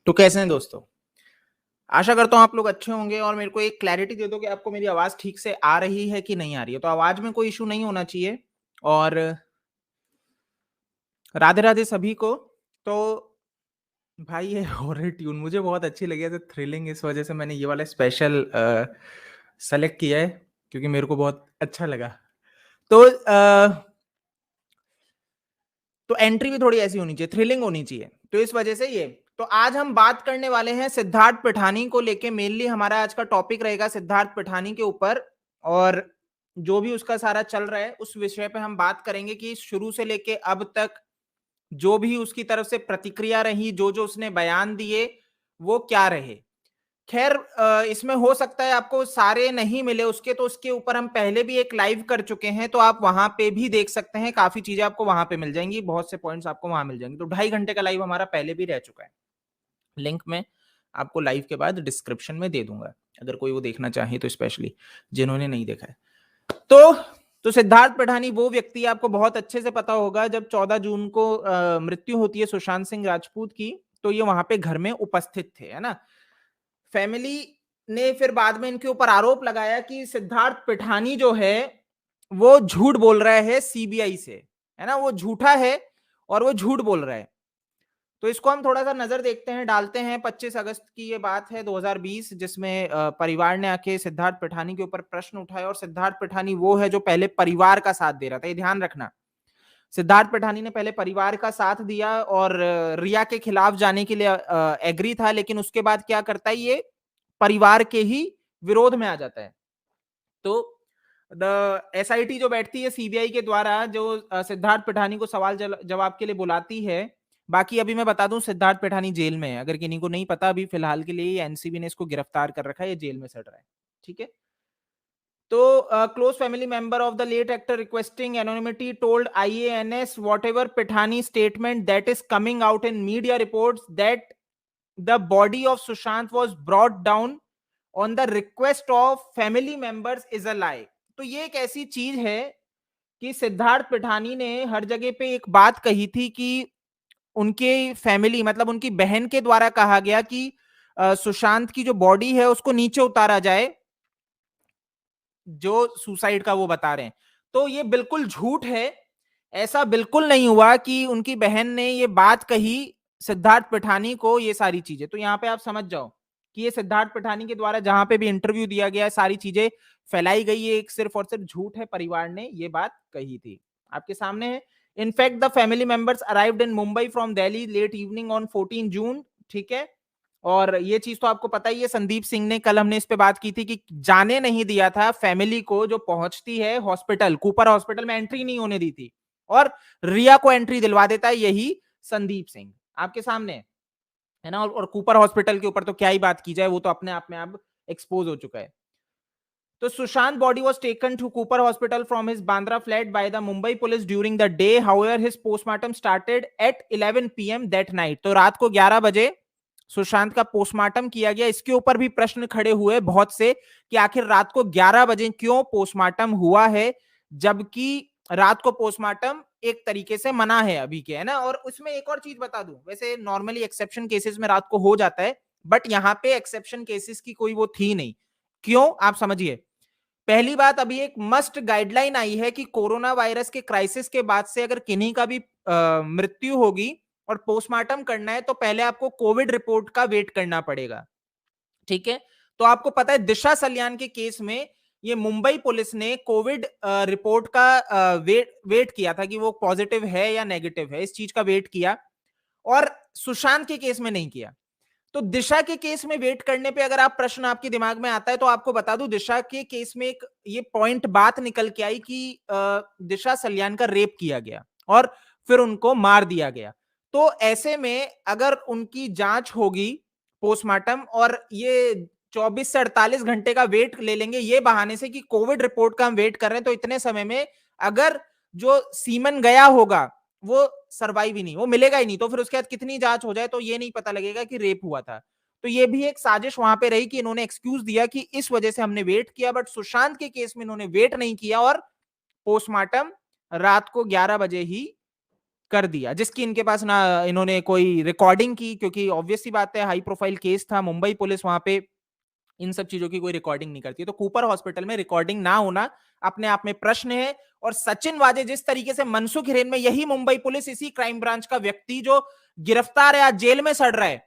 तो कैसे हैं दोस्तों? आशा करता हूँ आप लोग अच्छे होंगे और मेरे को एक क्लैरिटी दे दो कि आपको मेरी आवाज़ ठीक से आ रही है कि नहीं आ रही है। तो आवाज़ में कोई इश्यू नहीं होना चाहिए और राधे-राधे सभी को। तो भाई ये हॉरर ट्यून मुझे बहुत अच्छी लगी है, तो थ्रिलिंग इस वज़ह से मैंने ये वाला स्पेशल सेलेक्ट किया है क्योंकि मेरे को बहुत अच्छा लगा। तो तो एंट्री भी थोड़ी ऐसी होनी चाहिए, थ्रिलिंग होनी चाहिए। तो इस वजह से ये। तो आज हम बात करने वाले हैं सिद्धार्थ पिठानी को लेके, मेनली हमारा आज का टॉपिक रहेगा सिद्धार्थ पिठानी के ऊपर और जो भी उसका सारा चल रहा है उस विषय पे हम बात करेंगे कि शुरू से लेके अब तक जो भी उसकी तरफ से प्रतिक्रिया रही, जो-जो उसने बयान दिए, वो क्या रहे। खैर इसमें हो सकता है आपको सारे नहीं मिले उसके, तो उसके ऊपर हम पहले भी एक लाइव कर चुके हैं, तो आप वहां पे भी देख सकते हैं। काफी चीजें आपको वहां पे मिल जाएंगी, बहुत से पॉइंट्स आपको वहां मिल जाएंगे। तो 2.5 घंटे का लाइव हमारा पहले भी रह चुका है। लिंक मैं आपको लाइव के बाद डिस्क्रिप्शन में दे दूंगा, अगर कोई वो देखना चाहे तो, स्पेशली जिन्होंने नहीं देखा है। तो सिद्धार्थ पिठानी वो व्यक्ति, आपको बहुत अच्छे से पता होगा, जब 14 जून को मृत्यु होती है सुशांत सिंह राजपूत की, तो ये वहां पे घर में उपस्थित थे, है ना। फैमिली ने फिर बाद में इनके ऊपर आरोप लगाया कि सिद्धार्थ पिठानी जो है वो झूठ बोल रहा है सीबीआई से, है ना, वो झूठा है और वो झूठ बोल रहा है। तो इसको हम थोड़ा सा नजर देखते हैं, डालते हैं। 25 अगस्त की ये बात है 2020, जिसमें परिवार ने आके सिद्धार्थ पिठानी के ऊपर प्रश्न उठाए, और सिद्धार्थ पिठानी वो है जो पहले परिवार का साथ दे रहा था, ये ध्यान रखना। सिद्धार्थ पिठानी ने पहले परिवार का साथ दिया और रिया के खिलाफ जाने के लिए एग्री था, लेकिन उसके बाद क्या करता है, ये परिवार के ही विरोध में आ जाता है। तो एसआईटी जो बैठती है सीबीआई के द्वारा, जो सिद्धार्थ पिठानी को सवाल जवाब के लिए बुलाती है। बाकी अभी मैं बता दूं, सिद्धार्थ पिठानी जेल में है, अगर किन्हीं को नहीं पता। अभी फिलहाल के लिए एनसीबी ने इसको गिरफ्तार कर रखा है, ये जेल में सड़ रहा है। ठीक है। तो close family member of the late actor requesting anonymity told IANS whatever Pithani statement that is coming out in media reports that the body of Sushant was brought down on the request of family members is a lie। तो ये एक ऐसी चीज है कि सिद्धार्थ पिठानी ने हर जगह पे एक बात कही थी कि उनके फैमिली, मतलब उनकी बहन के द्वारा कहा गया कि सुशांत की जो बॉडी है उसको नीचे उतारा जाए, जो सुसाइड का वो बता रहे हैं। तो ये बिल्कुल झूठ है। ऐसा बिल्कुल नहीं हुआ कि उनकी बहन ने ये बात कही सिद्धार्थ पिठानी को, ये सारी चीजें। तो यहां पे आप समझ जाओ कि ये सिद्धार्थ पिठानी के द्वारा जहां पे भी इंटरव्यू दिया गया है, सारी चीजें फैलाई गई है, एक सिर्फ और सिर्फ झूठ है। परिवार ने ये बात कही थी, आपके सामने है। In fact the family members arrived in Mumbai from Delhi late evening on 14 June. ठीक है। और ये चीज तो आपको पता ही है, संदीप सिंह ने, कल हमने इस पे बात की थी कि जाने नहीं दिया था फैमिली को, जो पहुंचती है हॉस्पिटल, कूपर हॉस्पिटल में एंट्री नहीं होने दी थी, और रिया को एंट्री दिलवा देता है यही संदीप सिंह, आपके सामने है ना। और कूपर हॉस्पिटल के ऊपर तो क्या ही बात की जाए, वो तो अपने आप में अब एक्सपोज हो चुका है। तो Sushant body was taken to Cooper Hospital from his Bandra flat by the Mumbai police during the day. However, his postmortem started at 11 p.m. that night। तो रात को 11 बजे सुशांत का पोस्टमार्टम किया गया। इसके ऊपर भी प्रश्न खड़े हुए बहुत से कि आखिर रात को 11 बजे क्यों पोस्टमार्टम हुआ है, जबकि रात को पोस्टमार्टम एक तरीके से मना है अभी के, है ना। और उसमें एक और चीज बता दूं, वैसे नॉर्मली एक्सेप्शन केसेस में रात को हो जाता है, बट यहां पे एक्सेप्शन केसेस की कोई वो थी नहीं। क्यों, आप समझिए। पहली बात, अभी एक मस्ट गाइडलाइन आई है कि कोरोना वायरस के क्राइसिस के बाद से अगर किन्हीं का भी मृत्यु होगी और पोस्टमार्टम करना है, तो पहले आपको कोविड रिपोर्ट का वेट करना पड़ेगा। ठीक है। तो आपको पता है दिशा सल्यान के केस में ये मुंबई पुलिस ने कोविड रिपोर्ट का वेट किया था कि वो पॉजिटिव है या नेगेटिव है, इस चीज का वेट किया, और सुशांत के केस में नहीं किया। तो दिशा के केस में वेट करने पे अगर आप प्रश्न आपके दिमाग में आता है, तो आपको बता दूं, दिशा के केस में एक ये पॉइंट बात निकल के आई कि दिशा सल्यान का रेप किया गया और फिर उनको मार दिया गया। तो ऐसे में अगर उनकी जांच होगी पोस्टमार्टम, और ये 24 से 48 घंटे का वेट ले लेंगे ये बहाने से कि कोविड रिपोर्ट का हम वेट कर रहे हैं, तो इतने समय में अगर जो सीमन गया होगा वो सर्वाइव ही नहीं, वो मिलेगा ही नहीं, तो फिर उसके बाद कितनी जांच हो जाए तो ये नहीं पता लगेगा कि रेप हुआ था। तो ये भी एक साजिश वहां पे रही कि इन्होंने एक्सक्यूज दिया कि इस वजह से हमने वेट किया, बट सुशांत के केस में इन्होंने वेट नहीं किया और पोस्टमार्टम रात को 11 बजे ही कर दिया, जिसकी इनके पास ना इन्होंने कोई रिकॉर्डिंग की, क्योंकि ऑब्वियस सी बात है हाई प्रोफाइल केस था, मुंबई पुलिस वहां पे इन सब चीजों की कोई रिकॉर्डिंग नहीं करती। तो कूपर हॉस्पिटल में रिकॉर्डिंग ना होना अपने आप में प्रश्न है। और सचिन वाजे जिस तरीके से मनसुख हिरेन में, यही मुंबई पुलिस, इसी क्राइम ब्रांच का व्यक्ति जो गिरफ्तार है, आज जेल में सड़ रहा है,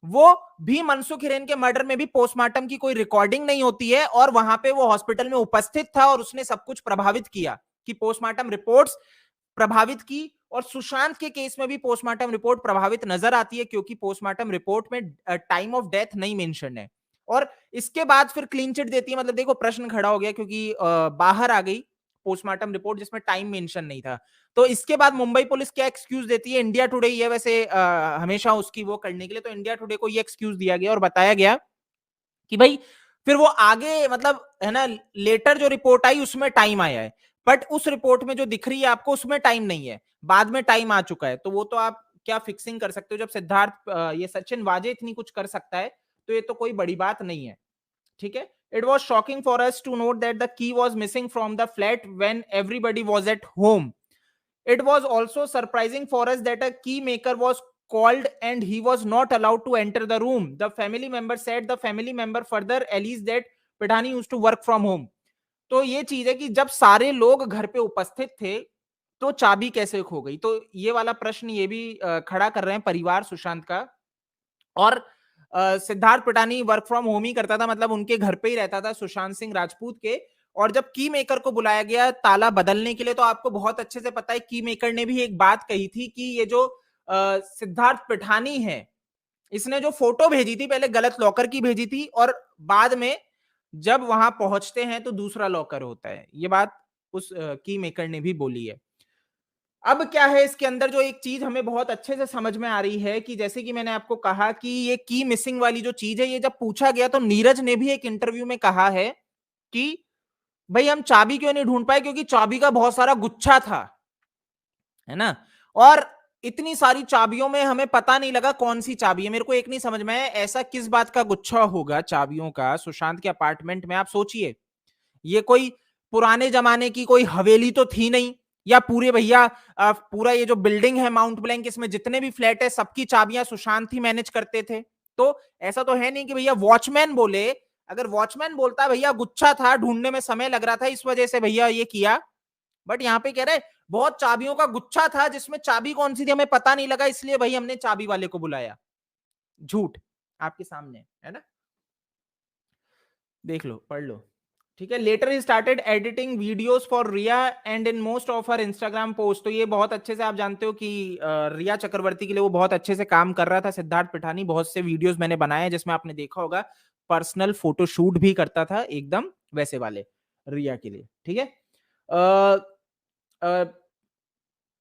वो भी मनसुख हिरेन के मर्डर में भी पोस्टमार्टम की कोई रिकॉर्डिंग नहीं होती है, और वहां पे वो हॉस्पिटल में उपस्थित था और उसने सब कुछ प्रभावित किया कि पोस्टमार्टम रिपोर्ट्स प्रभावित की। और सुशांत के केस में भी पोस्टमार्टम रिपोर्ट प्रभावित नजर आती है, क्योंकि पोस्टमार्टम रिपोर्ट में टाइम ऑफ डेथ नहीं मेंशन है। और इसके बाद फिर क्लीन चिट देती है, मतलब देखो प्रश्न खड़ा हो गया, क्योंकि बाहर आ गई पोस्टमार्टम रिपोर्ट जिसमें टाइम मेंशन नहीं था। तो इसके बाद मुंबई पुलिस क्या एक्सक्यूज देती है? इंडिया टुडे ये वैसे हमेशा उसकी वो करने के लिए, तो इंडिया टुडे को ये एक्सक्यूज दिया गया और बताया गया कि भाई फिर वो आगे, मतलब है ना, लेटर जो रिपोर्ट आई उसमें टाइम आया है, बट उस रिपोर्ट में जो दिख रही है आपको उसमें टाइम नहीं है, बाद में टाइम आ चुका है। तो वो तो आप क्या फिक्सिंग कर सकते हो? जब सिद्धार्थ ये सचिन वाजे इतनी कुछ कर सकता है, तो ये तो कोई बड़ी बात नहीं है। ठीक है। It was shocking for us to note that the key was missing from the flat when everybody was at home. It was also surprising for us that a key maker was called and he was not allowed to enter the room. The family member said the family member further alleged that Pidhani used to work from home. तो ये चीज है कि जब सारे लोग घर पे उपस्थित थे, तो चाबी कैसे खो गई? तो ये वाला प्रश्न ये भी खड़ा कर रहे हैं परिवार सुशांत का। और सिद्धार्थ पिटानी वर्क फ्रॉम होम ही करता था, मतलब उनके घर पे ही रहता था, सुशांत सिंह राजपूत के। और जब की मेकर को बुलाया गया ताला बदलने के लिए, तो आपको बहुत अच्छे से पता है की मेकर ने भी एक बात कही थी कि ये जो सिद्धार्थ पिठानी है, इसने जो फोटो भेजी थी पहले गलत लॉकर की भेजी थी, और बाद में जब वहां पहुंचते हैं तो दूसरा लॉकर होता है। ये बात उस की मेकर ने भी बोली है। अब क्या है इसके अंदर, जो एक चीज हमें बहुत अच्छे से समझ में आ रही है कि जैसे कि मैंने आपको कहा कि ये की मिसिंग वाली जो चीज है, ये जब पूछा गया तो नीरज ने भी एक इंटरव्यू में कहा है कि भाई हम चाबी क्यों नहीं ढूंढ पाए, क्योंकि चाबी का बहुत सारा गुच्छा था, है ना। और इतनी सारी चाबियों में हमें पता नहीं लगा कौन सी चाबी है। मेरे को एक नहीं समझ में आया, ऐसा किस बात का गुच्छा होगा चाबियों का सुशांत के अपार्टमेंट में? आप सोचिए, ये कोई पुराने जमाने की कोई हवेली तो थी नहीं, या पूरे भैया पूरा ये जो बिल्डिंग है माउंट ब्लैंक, इसमें जितने भी फ्लैट है सबकी चाबियां सुशांत ही मैनेज करते थे। तो ऐसा तो है नहीं कि भैया वॉचमैन बोले, अगर वॉचमैन बोलता भैया गुच्छा था, ढूंढने में समय लग रहा था, इस वजह से भैया ये किया। बट यहाँ पे कह रहे बहुत चाबियों का गुच्छा था, जिसमें चाबी कौन सी थी हमें पता नहीं लगा, इसलिए भाई हमने चाबी वाले को बुलाया। झूठ आपके सामने है ना, देख लो, पढ़ लो। ठीक है। Later he started editing videos for Rhea and in most of her Instagram post. तो ये बहुत अच्छे से आप जानते हो कि रिया चक्रवर्ती के लिए वो बहुत अच्छे से काम कर रहा था सिद्धार्थ पिठानी। बहुत से वीडियोस मैंने बनाए हैं जिसमें आपने देखा होगा पर्सनल फोटोशूट भी करता था, एकदम वैसे वाले रिया के लिए। ठीक है।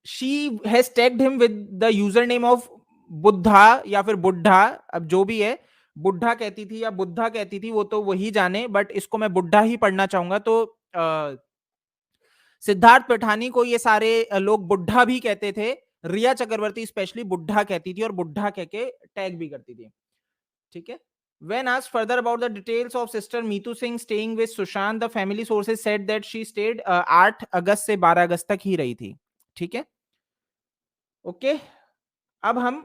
She has tagged him with the user name of Buddha या फिर बुड्ढा, अब जो भी है, बुड्ढा कहती थी या बुद्धा कहती थी वो तो वही जाने, बट इसको मैं बुड्ढा ही पढ़ना चाहूंगा। तो सिद्धार्थ पिठानी को ये सारे लोग बुड्ढा भी कहते थे, रिया चक्रवर्ती स्पेशली बुड्ढा कहती थी और बुड्ढा कह के टैग भी करती थी। ठीक है। When asked further about the details of sister Meetu Singh staying with Sushant, the family sources said that she stayed 8 अगस्त से 12 अगस्त तक ही रही थी। ठीक है। ओके। अब हम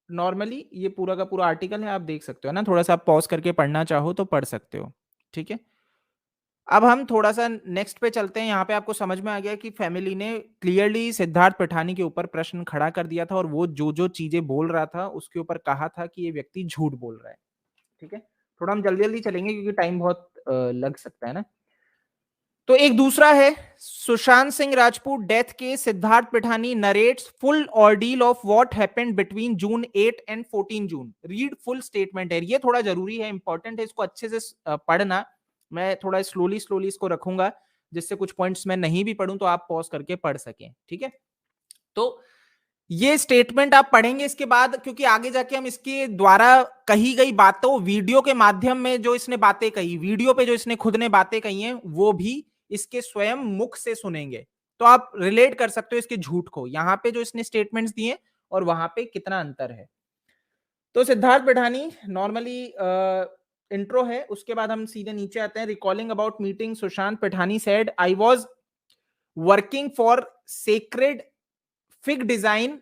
नॉर्मली ये पूरा का पूरा आर्टिकल है, आप देख सकते हो ना, थोड़ा सा आप पॉज करके पढ़ना चाहो तो पढ़ सकते हो। ठीक है। अब हम थोड़ा सा नेक्स्ट पे चलते हैं। यहाँ पे आपको समझ में आ गया कि फैमिली ने क्लियरली सिद्धार्थ पिठानी के ऊपर प्रश्न खड़ा कर दिया था, और वो जो जो चीजें बोल रहा था उसके ऊपर कहा था कि ये व्यक्ति झूठ बोल रहा है। ठीक है। थोड़ा हम जल्दी जल्दी चलेंगे क्योंकि टाइम बहुत लग सकता है ना। तो एक दूसरा है Sushant Singh Rajput death case, Siddharth Pithani narrates full ordeal of what happened between June 8 and 14 June. Read full statement है, ये थोड़ा जरूरी है, इंपॉर्टेंट है, इसको अच्छे से पढ़ना। मैं थोड़ा स्लोली स्लोली इसको रखूंगा, जिससे कुछ पॉइंट्स मैं नहीं भी पढ़ूं तो आप पॉज करके पढ़ सकें। ठीक है। तो ये स्टेटमेंट आप पढ़ेंगे इसके बाद, क्योंकि आगे जाके हम इसके द्वारा कही गई बातों, वीडियो के माध्यम में जो इसने बातें कही, वीडियो पे जो इसने खुद ने बातें कही हैं, वो भी इसके स्वयं मुख से सुनेंगे, तो आप रिलेट कर सकते हो इसके झूठ को, यहां पे जो इसने स्टेटमेंट्स दिए और वहां पे कितना अंतर है। तो सिद्धार्थ पिठानी नॉर्मली इंट्रो है, उसके बाद हम सीधे नीचे आते हैं। Recalling about meeting, Sushant Pithani said, I was working for sacred Fig Design,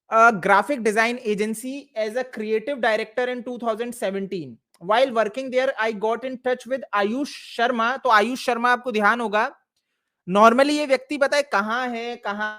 a graphic design agency, as a creative director in 2017. While working there, I got in touch with Ayush Sharma. तो आयुष शर्मा आपको ध्यान होगा, नॉर्मली ये व्यक्ति पता है कहां है, कहां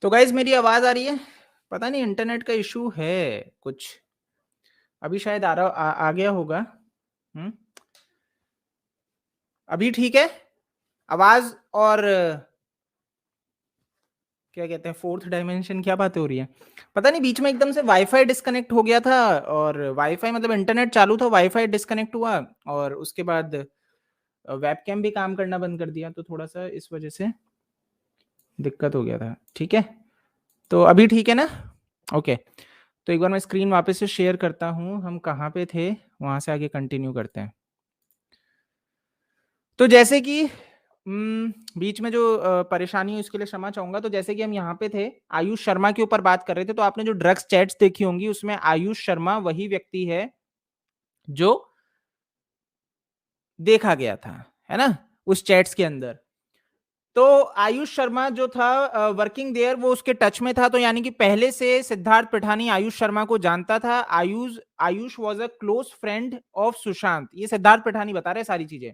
तो गाइज मेरी आवाज आ रही है? पता नहीं इंटरनेट का इशू है कुछ, अभी शायद आ गया होगा। अभी ठीक है आवाज? और क्या कहते हैं फोर्थ डायमेंशन, क्या बातें हो रही है पता नहीं, बीच में एकदम से वाईफाई डिस्कनेक्ट हो गया था, और वाईफाई मतलब इंटरनेट चालू था, वाईफाई डिस्कनेक्ट हुआ, और उसके बाद वेबकैम भी काम करना बंद कर दिया, तो थोड़ा सा इस वजह से दिक्कत हो गया था। ठीक है, तो अभी ठीक है ना? ओके, तो एक बार मैं स्क्रीन वापस से शेयर करता हूँ, हम कहाँ पे थे वहां से आगे कंटिन्यू करते हैं। तो जैसे कि बीच में जो परेशानी हुई उसके लिए क्षमा चाहूंगा। तो जैसे कि हम यहाँ पे थे, आयुष शर्मा के ऊपर बात कर रहे थे, तो आपने जो ड्रग्स चैट्स देखी होंगी उसमें आयुष शर्मा वही व्यक्ति है जो देखा गया था, है ना, उस चैट्स के अंदर। तो आयुष शर्मा जो था वर्किंग देयर, वो उसके टच में था, तो यानी कि पहले से सिद्धार्थ पिठानी आयुष शर्मा को जानता था। Ayush Ayush was a close friend of Sushant, ये सिद्धार्थ पिठानी बता रहे हैं सारी चीजें।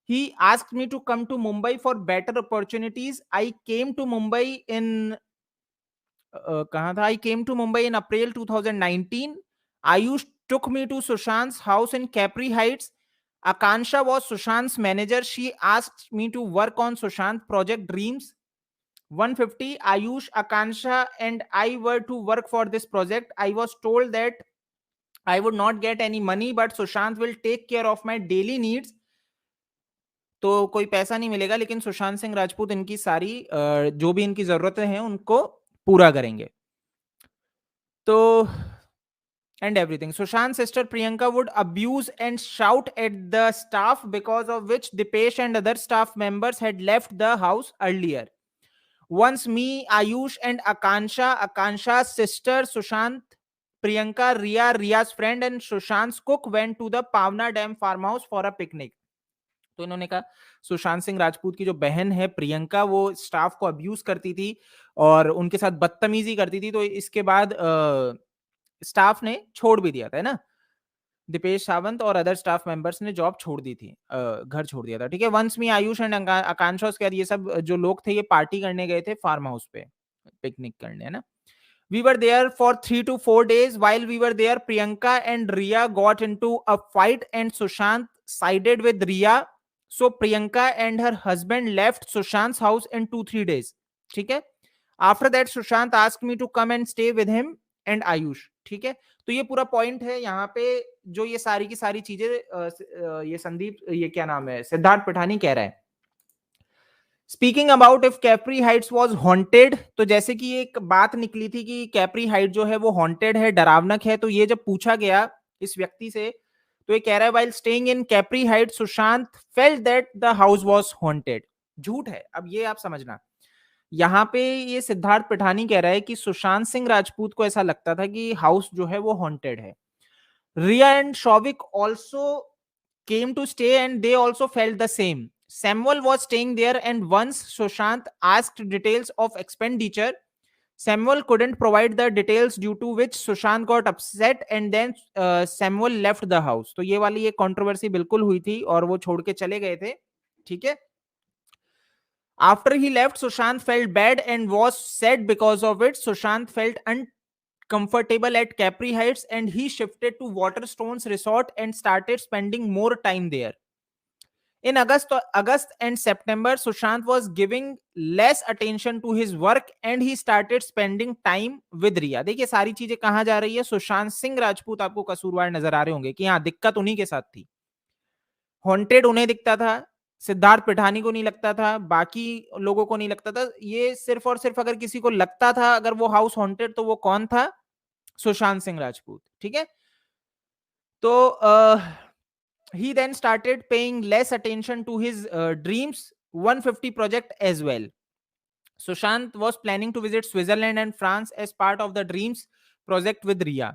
He asked me to come to Mumbai for better opportunities. I came to Mumbai in कहाँ था? I came to Mumbai in April 2019. Ayush took me to Sushant's house in Capri Heights. Akansha was Sushant's manager. She asked me to work on Sushant Project Dreams 150. Ayush, Akansha, and I were to work for this project. I was told that I would not get any money, but Sushant will take care of my daily needs. तो कोई पैसा नहीं मिलेगा, लेकिन सुशांत सिंह राजपूत इनकी सारी जो भी इनकी जरूरतें हैं उनको पूरा करेंगे। तो and everything. Sushant's sister Priyanka would abuse and shout at the staff, because of which Dipesh and other staff members had left the house earlier. Once me, Ayush, and Akansha's sister, Sushant, Priyanka, Ria's friend, and Sushant's cook went to the Pavna Dam farmhouse for a picnic. तो इन्होंने कहा सुशांत सिंह राजपूत की जो बहन है प्रियंका, वो staff को abuse करती थी और उनके साथ बदतमीजी करती थी, तो इसके बाद स्टाफ ने छोड़ भी दिया था, है ना, दीपेश सावंत और अदर स्टाफ मेंबर्स ने जॉब छोड़ दी थी, घर छोड़ दिया था, ठीक है। वंस मी, आयुष एंड आकांक्षा, उसके बाद ये सब जो लोग थे ये पार्टी करने गए थे फार्म हाउस पे, पिकनिक करने, है ना। We were there for 3 to 4 days. While we were there, Priyanka and Riya got into a fight and Sushant sided with Riya. So Priyanka and her husband left Sushant's house in 2-3 days. ठीक है। After that, Sushant asked me to come and stay with him and Ayush. ठीक है। तो ये पूरा point है यहाँ पे, जो ये सारी की सारी चीजें ये संदीप, ये क्या नाम है, सिद्धार्थ पिठानी कह रहा है। Speaking about if Capri Heights was haunted, तो जैसे कि एक बात निकली थी कि कैप्री हाइट जो है वो हॉन्टेड है, डरावनक है, तो ये जब पूछा गया इस व्यक्ति से, तो ये कह रहा है while staying in Capri height Sushant felt that the house was haunted. झूठ है। अब ये आप समझना, यहाँ पे ये सिद्धार्थ पिठानी कह रहा है कि सुशांत सिंह राजपूत को ऐसा लगता था कि हाउस जो है वो हॉन्टेड है। Rhea and Showik also came to stay and they also felt the same. Samuel was staying there, and once Sushant asked details of expenditure, Samuel couldn't provide the details, due to which Sushant got upset and then Samuel left the house. तो ये वाली एक controversy बिल्कुल हुई थी और वो छोड़ के चले गए थे, ठीक है। After he left, Sushant felt bad and was sad because of it. Sushant felt uncomfortable at Capri Heights and he shifted to Waterstones Resort and started spending more time there. In August and September, Sushant was giving less attention to his work and he started spending time with Riya. देखिए सारी चीजें कहां जा रही है, सुशांत सिंह राजपूत आपको कसूरवार नजर आ रहे होंगे कि हाँ दिक्कत उन्हीं के साथ थी। हॉन्टेड उन्हें दिखता था, सिद्धार्थ पिठानी को नहीं लगता था, बाकी लोगों को नहीं लगता था। ये सिर्फ और सिर्फ अगर किसी को लगता था अगर वो हाउस हॉन्टेड, तो वो कौन था? सुशांत सिंह राजपूत, ठीक है। तो he then started paying less attention to his dreams 150 project as well. Sushant was planning to visit Switzerland and France as part of the dreams project with Riya.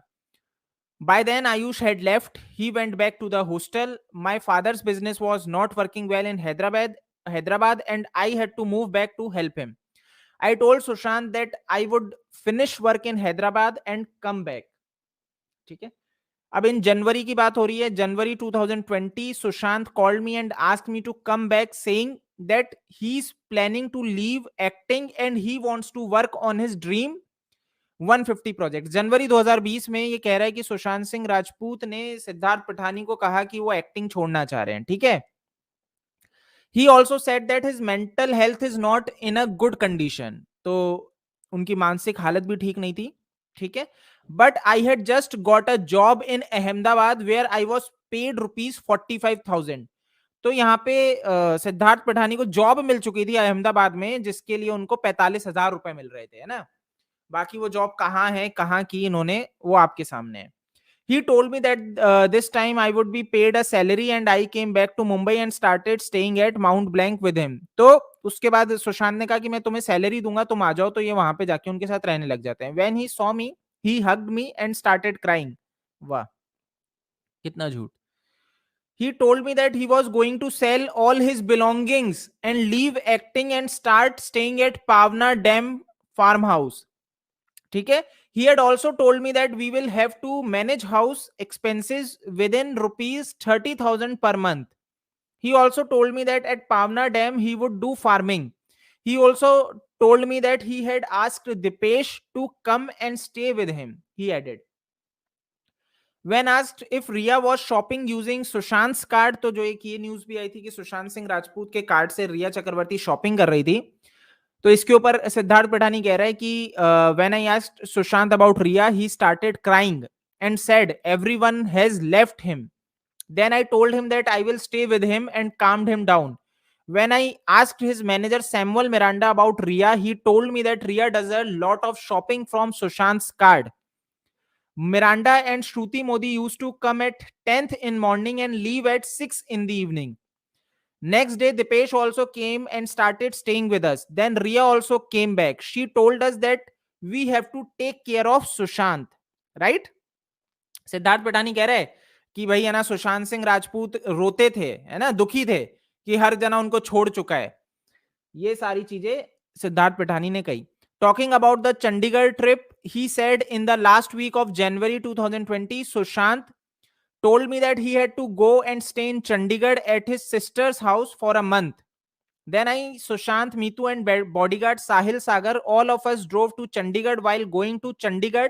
By then Ayush had left. He went back to the hostel. My father's business was not working well in Hyderabad, and I had to move back to help him. I told Sushant that I would finish work in Hyderabad and come back. ठीक है। अब इन जनवरी की बात हो रही है, January 2020, Sushant called me and asked me to come back, saying that he is planning to leave acting and he wants to work on his dream 150 project. जनवरी 2020 में ये कह रहा है कि सुशांत सिंह राजपूत ने सिद्धार्थ पिठानी को कहा कि वो एक्टिंग छोड़ना चाह रहे हैं, ठीक है। He also said that his mental health is not in a good condition, तो उनकी मानसिक हालत भी ठीक नहीं थी, ठीक है। But I had just got a job in Ahmedabad where I was paid rupees 45,000. तो यहाँ पे सिद्धार्थ पिठानी को जॉब मिल चुकी थी अहमदाबाद में, जिसके लिए उनको 45,000 रुपए मिल रहे थे, है ना। बाकी वो जॉब कहाँ है, कहाँ की इन्होंने, वो आपके सामने है। He told me that this time I would be paid a salary and I came back to Mumbai and started staying at Mount Blanc with him. तो उसके बाद सुशांत ने कहा कि मैं तुम्हें सैलरी दूंगा, तुम आ जाओ, तो ये वहां पे जाके उनके साथ रहने लग जाते हैं। When he saw me, he hugged me and started crying. वाह, कितना झूठ। He told me that he was going to sell all his belongings and leave acting and start staying at Pavna Dam farmhouse. ठीक है. He had also told me that we will have to manage house expenses within rupees 30,000 per month. He also told me that at Pavna Dam he would do farming. He also told me that he had asked Dipesh to come and stay with him. He added. When asked if Riya was shopping using Sushant's card, तो जो एक ये news भी आई थी कि सुशांत सिंह राजपूत के card से रिया चक्रवर्ती shopping कर रही थी, तो इसके ऊपर सिद्धार्थ पिठानी कह रहा है कि when I asked Sushant about Rhea he started crying and said everyone has left him. Then I told him that I will stay with him and calmed him down. When I asked his manager Samuel Miranda about Riya, he told me that Riya does a lot of shopping from Sushant's card. Miranda and Shruti Modi used to come at 10th in morning and leave at 6 in the evening. Next day, Dipesh also came and started staying with us. Then Riya also came back. She told us that we have to take care of Sushant. Right? Siddharth Pithani कह रहे कि भाई है ना सुशांत सिंह राजपूत रोते थे, है ना, दुखी थे कि हर जना उनको छोड़ चुका है. ये सारी चीजें सिद्धार्थ पिठानी ने कही. Talking about the Chandigarh trip, he said in the last week of January 2020 Sushant told me that he had to go and stay in Chandigarh at his sister's house for a month. Then I, Sushant, Meetu and bodyguard Sahil Sagar, all of us drove to Chandigarh. While going to Chandigarh,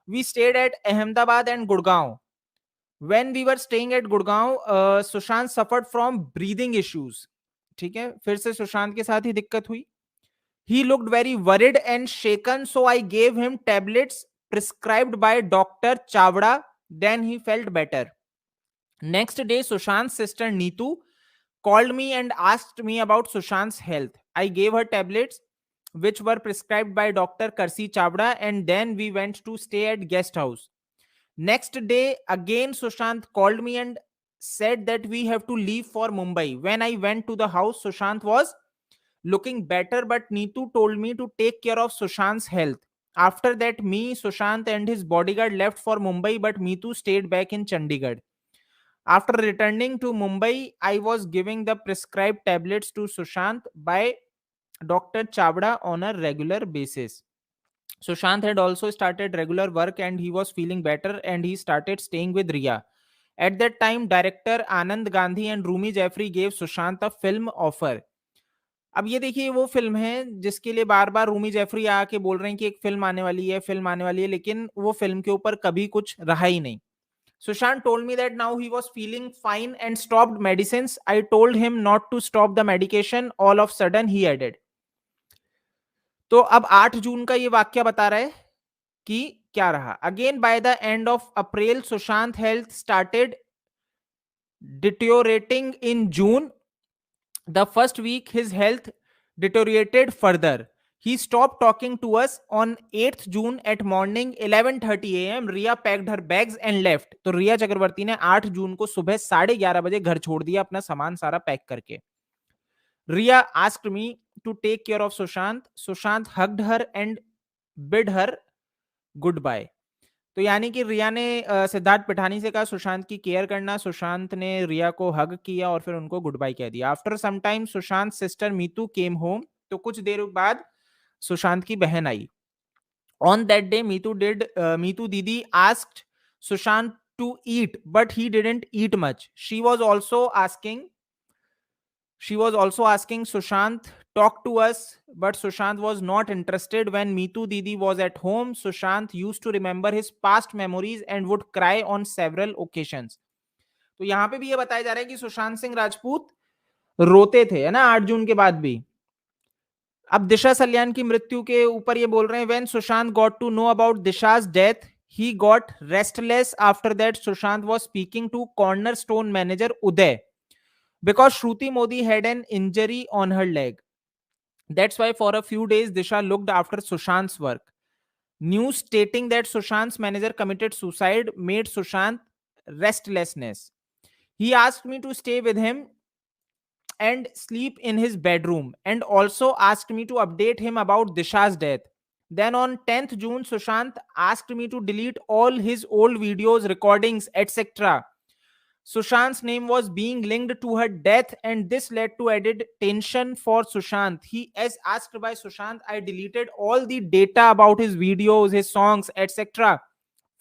we stayed at Ahmedabad and Gurgaon. When we were staying at Gurgaon, Sushant suffered from breathing issues. ठीक है, फिर से सुशांत के साथ ही दिक्कत हुई. He looked very worried and shaken, so I gave him tablets prescribed by Dr. Chavda. Then he felt better. Next day, Sushant's sister Neetu called me and asked me about Sushant's health. I gave her tablets which were prescribed by Dr. Karsi Chavda, and then we went to stay at guest house. Next day, again Sushant called me and said that we have to leave for Mumbai. When I went to the house, Sushant was looking better, but Neetu told me to take care of Sushant's health. After that, me, Sushant and his bodyguard left for Mumbai, but Neetu stayed back in Chandigarh. After returning to Mumbai, I was giving the prescribed tablets to Sushant by Dr. Chavda on a regular basis. Sushant had also started regular work and he was feeling better, and he started staying with Riya. At that time, director Anand Gandhi and Rumi Jaffrey gave Sushant a film offer. अब ये देखिए वो film है जिसके लिए बार बार Rumi Jeffrey आके बोल रहे हैं कि एक फिल्म आने वाली है, फिल्म आने वाली है, लेकिन वो फिल्म के ऊपर कभी कुछ रहा ही नहीं. Sushant told me that now he was feeling fine and stopped medicines. I told him not to stop the medication. All of sudden he added. तो अब 8 जून का ये वाक्य बता रहा है कि क्या रहा. Again by the end of April, Sushant health started deteriorating in June. The first week his health deteriorated further. He stopped talking to us on 8th June at morning 11:30 a.m. Riya packed her bags and left. तो रिया चक्रवर्ती ने 8 जून को सुबह 11:30 बजे घर छोड़ दिया अपना सामान सारा पैक करके. Riya asked me to take care of Sushant. Sushant hugged her and bid her goodbye. तो यानी कि रिया ने सिद्धार्थ पिठानी से कहा सुशांत की केयर करना. सुशांत ने रिया को हग किया और फिर उनको गुड बाय कह दिया. After some time Sushant sister Meetu came home. तो कुछ देर बाद सुशांत की बहन आई. On that day Meetu didi asked Sushant to eat, but he didn't eat much. She was also asking Sushant talk to us, but Sushant was not interested. When Meetu Didi was at home, Sushant used to remember his past memories and would cry on several occasions. तो यहां पे भी ये बताया जा रहा है कि सुशांत सिंह राजपूत रोते थे, है ना, 8 जून के बाद भी. अब दिशा सल्यान की मृत्यु के ऊपर ये बोल रहे हैं. When Sushant got to know about Disha's death, he got restless. After that, Sushant was speaking to Cornerstone manager Uday, because Shruti Modi had an injury on her leg. That's why for a few days Disha looked after Sushant's work. News stating that Sushant's manager committed suicide made Sushant restlessness. He asked me to stay with him and sleep in his bedroom, and also asked me to update him about Disha's death. Then on 10th June, Sushant asked me to delete all his old videos, recordings, etc. Sushant's name was being linked to her death, and this led to added tension for Sushant. He, as asked by Sushant, I deleted all the data about his videos, his songs, etc.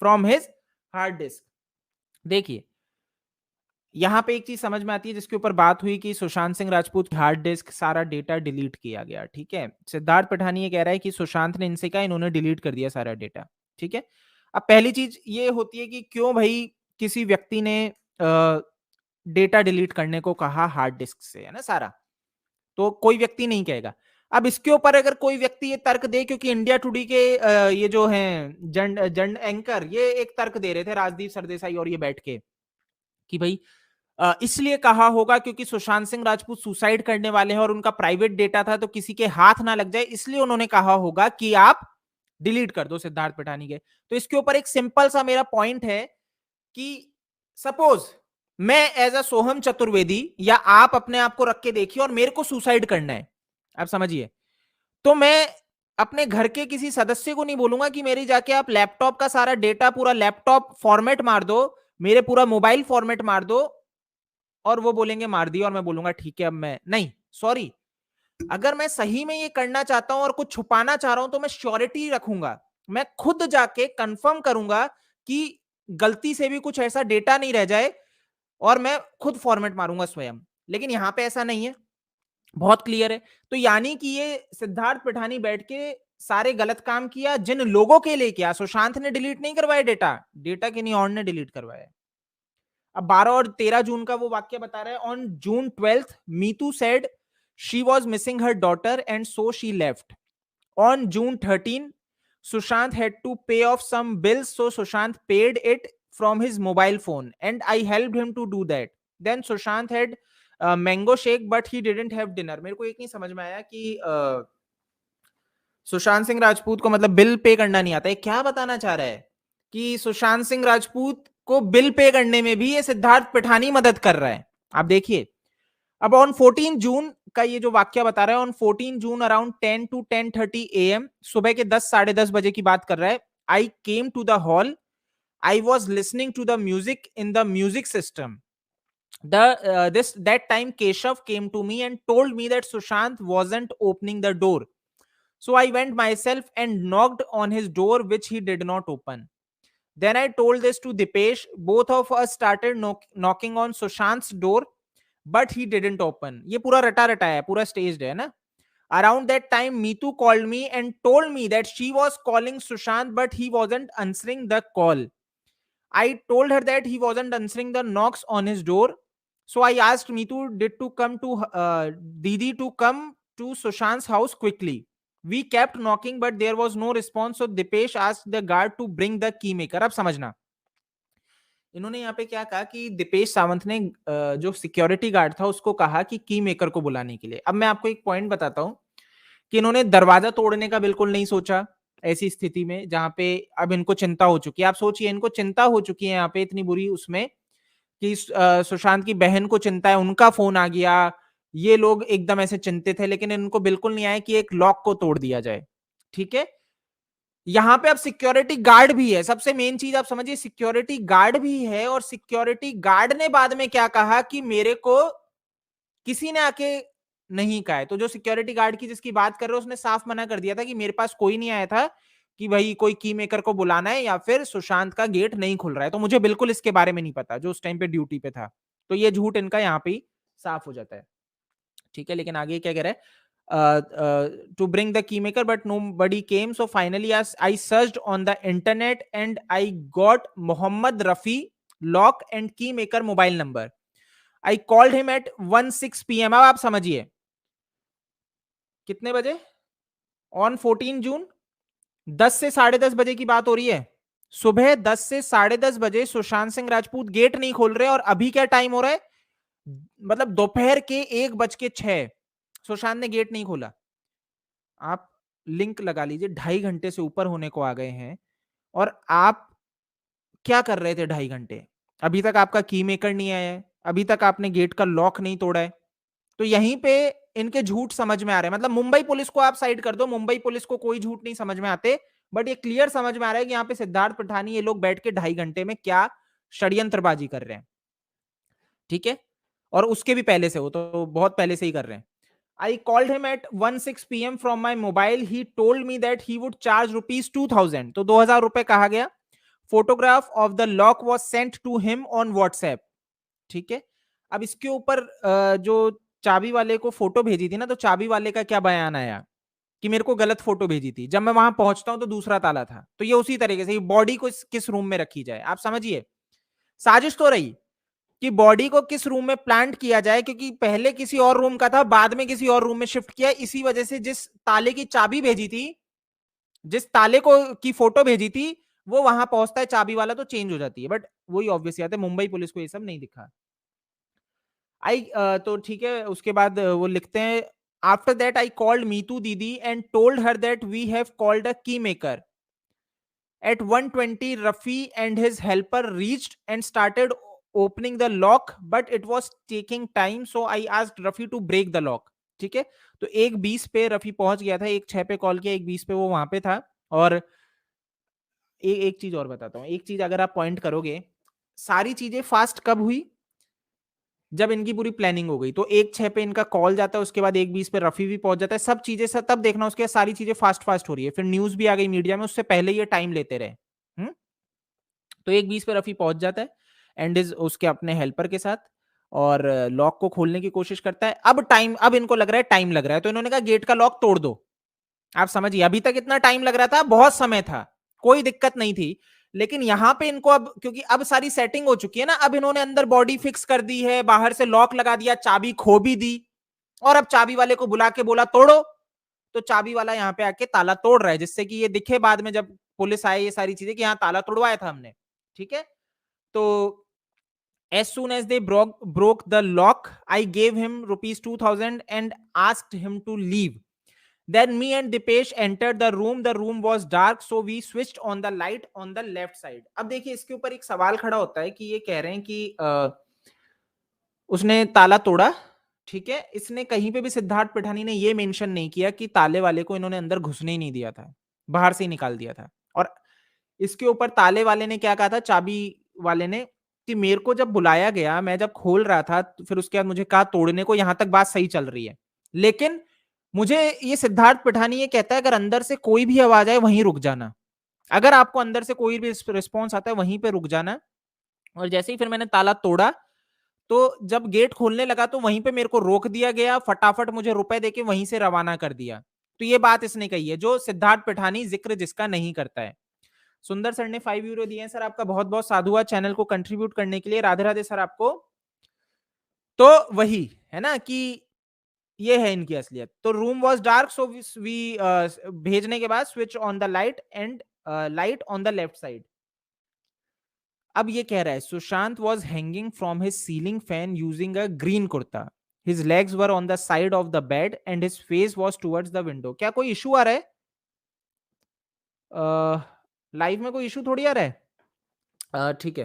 from his hard disk. देखिए, यहां पे एक चीज समझ में आती है जिसके ऊपर बात हुई कि सुशांत सिंह राजपूत हार्ड डिस्क सारा डेटा डिलीट किया गया, ठीक है। सिद्धार्थ पठानी ये कह रहा है कि सुशांत ने इनसे कहा, इन्होंने डिलीट कर दिया सारा डेटा, ठीक है। अब पहली चीज ये होती है कि क्यों भाई किसी व्यक्ति ने डेटा डिलीट करने को कहा हार्ड डिस्क से, है ना, सारा, तो कोई व्यक्ति नहीं कहेगा। अब इसके ऊपर अगर कोई व्यक्ति ये तर्क दे, क्योंकि इंडिया टुडे के ये जो हैं जन एंकर, ये एक तर्क दे रहे थे, राजदीप सरदेसाई और ये बैठ के, कि भाई इसलिए कहा होगा क्योंकि सुशांत सिंह राजपूत सुसाइड करने वाले हैं और उनका प्राइवेट डेटा था, तो किसी के हाथ ना लग जाए, इसलिए उन्होंने कहा होगा कि आप डिलीट कर दो सिद्धार्थ पठानी के। तो इसके ऊपर एक सिंपल सा मेरा पॉइंट है कि सपोज मैं एज अ सोहम चतुर्वेदी या आप अपने आप को रख के देखिए और मेरे को सुसाइड करना है, आप समझिए, तो मैं अपने घर के किसी सदस्य को नहीं बोलूंगा कि मेरी जाके आप लैपटॉप का सारा डेटा, पूरा लैपटॉप फॉर्मेट मार दो, मेरे पूरा मोबाइल फॉर्मेट मार दो, और वो बोलेंगे मार दिया, और मैं बोलूंगा ठीक है अब मैं नहीं, सॉरी। अगर मैं सही में ये करना चाहता हूं और कुछ छुपाना चाह रहा हूं तो मैं श्योरिटी रखूंगा, मैं खुद जाके कंफर्म करूंगा कि गलती से भी कुछ ऐसा डेटा नहीं रह जाए, और मैं खुद फॉर्मेट मारूंगा स्वयं। लेकिन यहां पे ऐसा नहीं है, बहुत क्लियर है। तो यानी कि ये सिद्धार्थ पिठानी बैठ के सारे गलत काम किया, जिन लोगों के लिए किया। सुशांत ने डिलीट नहीं करवाया डेटा, डेटा किन्हीं और ने डिलीट करवाया। अब 12 और 13 जून का वो वाक्य बता रहा है, on June 12th Meetu said she was missing her daughter and so she left. On June 13 Sushant had to pay off some bills, so Sushant paid it from his mobile phone and I helped him to do that. Then Sushant had mango shake but he didn't have dinner. मेरे को एक नहीं समझ में आया कि सुशांत सिंह राजपूत को मतलब बिल पे करना नहीं आता है, क्या बताना चाह रहा है कि सुशांत सिंह राजपूत को बिल पे करने में भी ये सिद्धार्थ पिठानी मदद कर रहा है। आप देखिए, अब ऑन 14 जून का ये जो वाक्य बता रहा है, on 14 June around 10 to 10:30 AM, सुबह के 10 साढ़े 10 बजे की बात कर रहा है। I came to the hall, I was listening to the music in the music system. That time Keshav came to me and told me that Sushant wasn't opening the door. So I went myself and knocked on his door, which he did not open. Then I told this to Dipesh. Both of us started knocking on Sushant's door, but he didn't open. ये पूरा रटा रटा है, पूरा staged है ना? Around that time, Meetu called me and told me that she was calling Sushant, but he wasn't answering the call. I told her that he wasn't answering the knocks on his door. So I asked Meetu to come to Didi to come to Sushant's house quickly. We kept knocking, but there was no response. So Dipesh asked the guard to bring the key maker. अब समझना, इन्होंने यहाँ पे क्या कहा कि दीपेश सावंत ने जो सिक्योरिटी गार्ड था उसको कहा कि की मेकर को बुलाने के लिए। अब मैं आपको एक पॉइंट बताता हूं कि इन्होंने दरवाजा तोड़ने का बिल्कुल नहीं सोचा ऐसी स्थिति में जहां पे अब इनको चिंता हो चुकी है। आप सोचिए, इनको चिंता हो चुकी है यहाँ पे इतनी बुरी उसमें कि सुशांत की बहन को चिंता है, उनका फोन आ गया, ये लोग एकदम ऐसे चिंतित है, लेकिन इनको बिल्कुल नहीं आया कि एक लॉक को तोड़ दिया जाए, ठीक है। यहां पे अब सिक्योरिटी गार्ड भी है, सबसे मेन चीज आप समझिए, सिक्योरिटी गार्ड भी है, और सिक्योरिटी गार्ड ने बाद में क्या कहा कि मेरे को किसी ने आके नहीं कहा है। तो जो सिक्योरिटी गार्ड की जिसकी बात कर रहे हो उसने साफ मना कर दिया था कि मेरे पास कोई नहीं आया था कि भाई कोई की मेकर को बुलाना है या फिर सुशांत का गेट नहीं खुल रहा है, तो मुझे बिल्कुल इसके बारे में नहीं पता जो उस टाइम पे ड्यूटी पे था। तो ये झूठ इनका यहाँ पे साफ हो जाता है, ठीक है। लेकिन आगे क्या कह रहा है, to bring the key maker but nobody came, so finally as I searched on the internet and I got Mohammad Rafi lock and key maker mobile number. I called him at 1:06 PM। अब आप समझिए कितने बजे, on 14 जून 10 से साढ़े 10 बजे की बात हो रही है। सुबह 10 से साढ़े 10 बजे सुशांत सिंह राजपूत गेट नहीं खोल रहे, और अभी क्या टाइम हो रहा है, मतलब दोपहर के 1:06 सुशांत ने गेट नहीं खोला। आप लिंक लगा लीजिए, 2.5 घंटे से ऊपर होने को आ गए हैं, और आप क्या कर रहे थे 2.5 घंटे? अभी तक आपका की मेकर नहीं आया है, अभी तक आपने गेट का लॉक नहीं तोड़ा है। तो यहीं पे इनके झूठ समझ में आ रहे हैं। मतलब मुंबई पुलिस को आप साइड कर दो, मुंबई पुलिस को कोई झूठ नहीं समझ में आते, बट ये क्लियर समझ में आ रहा है कि यहाँ पे सिद्धार्थ पिठानी ये लोग बैठ के 2.5 घंटे में क्या षड्यंत्रबाजी कर रहे हैं। ठीक है, और उसके भी पहले से, वो तो बहुत पहले से ही कर रहे हैं। I called him at 1:06 p.m. from my mobile. He told me that he would charge rupees 2000. तो 2000 रुपए कहा गया। Photograph of the lock was sent to him on WhatsApp. ठीक है, अब इसके ऊपर जो चाबी वाले को फोटो भेजी थी ना, तो चाबी वाले का क्या बयान आया कि मेरे को गलत फोटो भेजी थी, जब मैं वहां पहुंचता हूं तो दूसरा ताला था। तो ये उसी तरीके से बॉडी को किस रूम में रखी जाए, आप समझिए, साजिश तो रही कि बॉडी को किस रूम में प्लांट किया जाए, क्योंकि पहले किसी और रूम का था, बाद में किसी और रूम में शिफ्ट किया। इसी वजह से जिस ताले की चाबी भेजी थी, जिस ताले को की फोटो भेजी थी, वो वहां पहुंचता है चाबी वाला तो चेंज हो जाती है। बट वही ऑब्वियस बात है, मुंबई पुलिस को ये सब नहीं दिखा। तो ठीक है, उसके बाद वो लिखते हैं, after that I called Meetu Didi and told her that we have called a key maker at 1:20. Rafi and his helper reached and started opening the lock, but it was taking time, so I asked Rafi to break the lock. ठीक है, तो 1:20 पे रफी पहुंच गया था, 1:06 पे call किया, 1:20 पे वो वहां पे था। और एक चीज और बताता हूँ, एक चीज अगर आप पॉइंट करोगे, सारी चीजें फास्ट कब हुई, जब इनकी पूरी प्लानिंग हो गई। तो 1:06 पे इनका कॉल जाता है, उसके बाद 1:20 पे रफी भी पहुंच जाता है, सब चीजें सब तब देखना, उसके बाद सारी चीजें फास्ट फास्ट हो रही है। फिर न्यूज भी आ गई मीडिया में, उससे पहले ये टाइम लेते रहे। तो 1:20 पे रफी पहुंच जाता है एंड इज उसके अपने हेल्पर के साथ, और लॉक को खोलने की कोशिश करता है। अब इनको लग रहा है टाइम लग रहा है, तो इन्होंने कहा गेट का लॉक तोड़ दो। आप समझिए, अभी तक इतना टाइम लग रहा था, बहुत समय था, कोई दिक्कत नहीं थी। लेकिन यहां पे इनको अब, क्योंकि अब सारी सेटिंग हो चुकी है ना, अब इन्होंने अंदर बॉडी फिक्स कर दी है, बाहर से लॉक लगा दिया, चाबी खो भी दी, और अब चाबी वाले को बुला के बोला तोड़ो। तो चाबी वाला यहाँ पे आके ताला तोड़ रहा है, जिससे कि ये दिखे बाद में जब पुलिस आए ये सारी चीजें कि यहाँ ताला तोड़वाया था हमने। ठीक है, तो as soon as they broke the lock, I gave him rupees 2000 and asked him to leave. Then me and Dipesh entered the room. The room was dark, so we switched on the light on the left side. अब देखिए, इसके ऊपर एक सवाल खड़ा होता है कि ये कह रहे हैं कि उसने ताला तोड़ा। ठीक है, इसने कहीं पे भी, सिद्धार्थ पिठानी ने ये मेंशन नहीं किया कि ताले वाले को इन्होंने अंदर घुसने ही नहीं दिया था, बाहर से ही निकाल दिया था। और इसके ऊपर ताले वाले ने क्या कहा था, चाबी वाले ने, कि मेरे को जब बुलाया गया, मैं जब खोल रहा था, तो फिर उसके बाद मुझे कहा तोड़ने को, यहां तक बात सही चल रही है। लेकिन मुझे ये सिद्धार्थ पिठानी ये कहता है, अगर अंदर से कोई भी आवाज आए वहीं रुक जाना, अगर आपको अंदर से कोई भी रिस्पॉन्स आता है वहीं पे रुक जाना। और जैसे ही फिर मैंने ताला तोड़ा, तो जब गेट खोलने लगा तो वहीं पे मेरे को रोक दिया गया, फटाफट मुझे रुपए देके वहीं से रवाना कर दिया। तो ये बात इसने कही है, जो सिद्धार्थ पिठानी जिक्र जिसका नहीं करता है। सुंदर सर ने 5 यूरो दिए हैं। सर आपका बहुत बहुत साधुवाद चैनल को कंट्रीब्यूट करने के लिए, राधे राधे सर आपको। तो वही है ना कि ये है इनकी असलियत। तो room was dark, so we भेजने के बाद switch on the light and light on the left side. अब ये कह रहा है, Sushant was hanging from his ceiling fan using a green kurta, his legs were on the side of the bed and his face was towards the window. क्या कोई issue आ रहा है? Live में कोई इशू थोड़ी आ रहा है। ठीक है,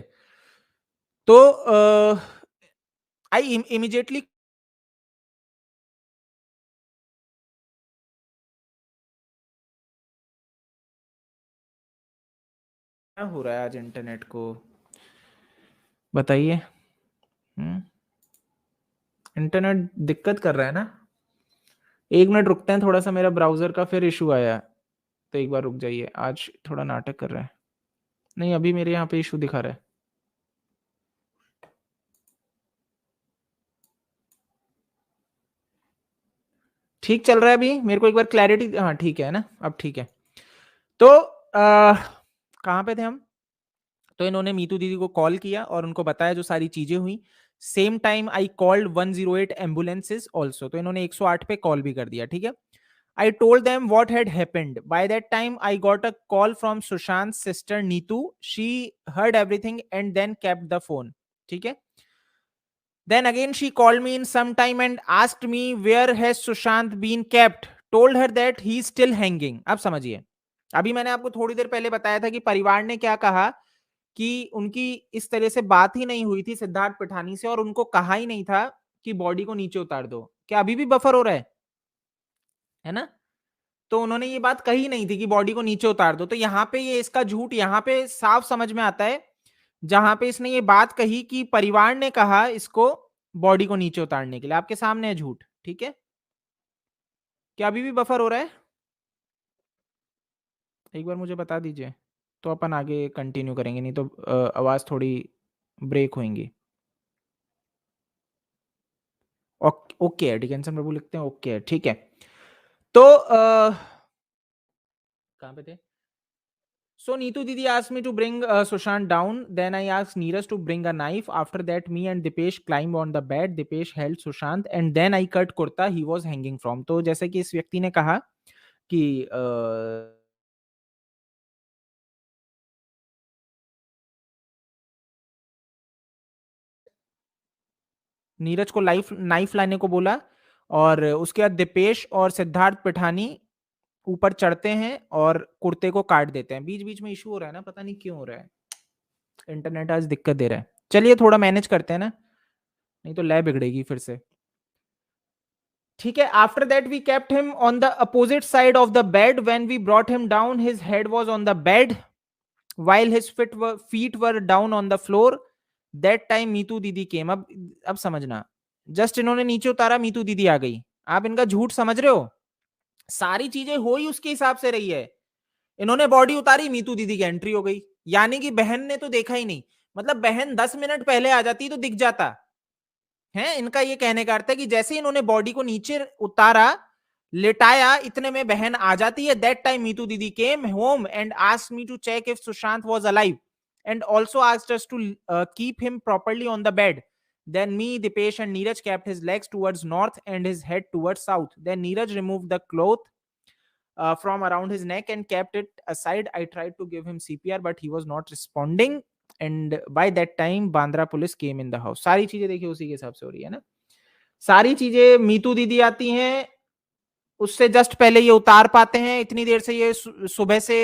तो आई इमीडिएटली क्या हो रहा है आज इंटरनेट को, बताइए। इंटरनेट दिक्कत कर रहा है ना। 1 मिनट रुकते हैं, थोड़ा सा मेरा ब्राउजर का फिर इशू आया, तो एक बार रुक जाइए, आज थोड़ा नाटक कर रहा है। नहीं, अभी मेरे यहाँ पे इशू दिखा रहा है। ठीक चल रहा है अभी, मेरे को एक बार क्लैरिटी, हाँ ठीक है ना, अब ठीक है। तो कहाँ पे थे हम? तो इन्होंने मीतू दीदी को कॉल किया और उनको बताया जो सारी चीजें हुई। Same time I called 108 ambulances also, तो इन्होंने 108 पे कॉल भी कर दिया। ठीक है, I told them what had happened. By that time, I got a call from Sushant's sister Neetu. She heard everything and then kept the phone. ठीक है? Then again, she called me in some time and asked me where has Sushant been kept. Told her that he is still hanging. अब समझिए, अभी मैंने आपको थोड़ी देर पहले बताया था कि परिवार ने क्या कहा, कि उनकी इस तरह से बात ही नहीं हुई थी सिद्धार्थ पिठानी से, और उनको कहा ही नहीं था कि बॉडी को नीचे उतार दो। क्या अभी भी बफर हो रहा है ना? तो उन्होंने ये बात कही नहीं थी कि बॉडी को नीचे उतार दो। तो यहाँ पे ये इसका झूठ यहाँ पे साफ समझ में आता है। जहां पे इसने ये बात कही कि परिवार ने कहा इसको बॉडी को नीचे उतारने के लिए। आपके सामने है झूठ, ठीक है? क्या अभी भी बफर हो रहा है? एक बार मुझे बता दीजिए, तो अपन आगे कंटिन्यू करेंगे, नहीं तो आवाज थोड़ी ब्रेक होंगी। ओके है, डिकेंसन प्रभु लिखते हैं ओके है, ठीक है। तो कहाँ पे थे? So Neetu Didi asked me to bring Sushant down. Then I asked Neeraj to bring a knife. After that, me and Dipesh climbed on the bed. Dipesh held Sushant and then I cut kurta he was hanging from. तो जैसे कि इस व्यक्ति ने कहा कि नीरज को knife लाने को बोला और उसके बाद दीपेश और सिद्धार्थ पिठानी ऊपर चढ़ते हैं और कुर्ते को काट देते हैं। बीच बीच में इशू हो रहा है ना, पता नहीं क्यों हो रहा है, इंटरनेट आज दिक्कत दे रहा है। चलिए थोड़ा मैनेज करते हैं ना, नहीं तो लय बिगड़ेगी फिर से। ठीक है, after that we kept him on the opposite side of the bed. When we brought him down his head was on the bed while his feet were down on the floor. That time Meetu didi केम। अब समझना, just इन्होंने नीचे उतारा, मीतू दीदी आ गई। आप इनका झूठ समझ रहे हो? सारी चीजें हो ही उसके हिसाब से रही है। इन्होंने बॉडी उतारी, मीतू दीदी की एंट्री हो गई, यानी कि बहन ने तो देखा ही नहीं। मतलब बहन 10 मिनट पहले आ जाती तो दिख जाता है। इनका ये कहने का अर्थ है कि जैसे इन्होंने बॉडी को नीचे उतारा, लेटाया, इतने में बहन आ जाती है। That time Meetu didi came home and asked me to check if Sushant was alive and also asked us to keep him properly on the bed. Then me, Dipesh and Neeraj kept his legs towards north and his head towards south. Then Neeraj removed the cloth from around his neck and kept it aside. I tried to give him CPR but he was not responding. And by that time Bandra police came in the house. सारी चीजें देखिए उसी के हिसाब से हो रही है ना। सारी चीजें मीतू दीदी आती हैं, उससे जस्ट पहले ये उतार पाते हैं। इतनी देर से ये सुबह से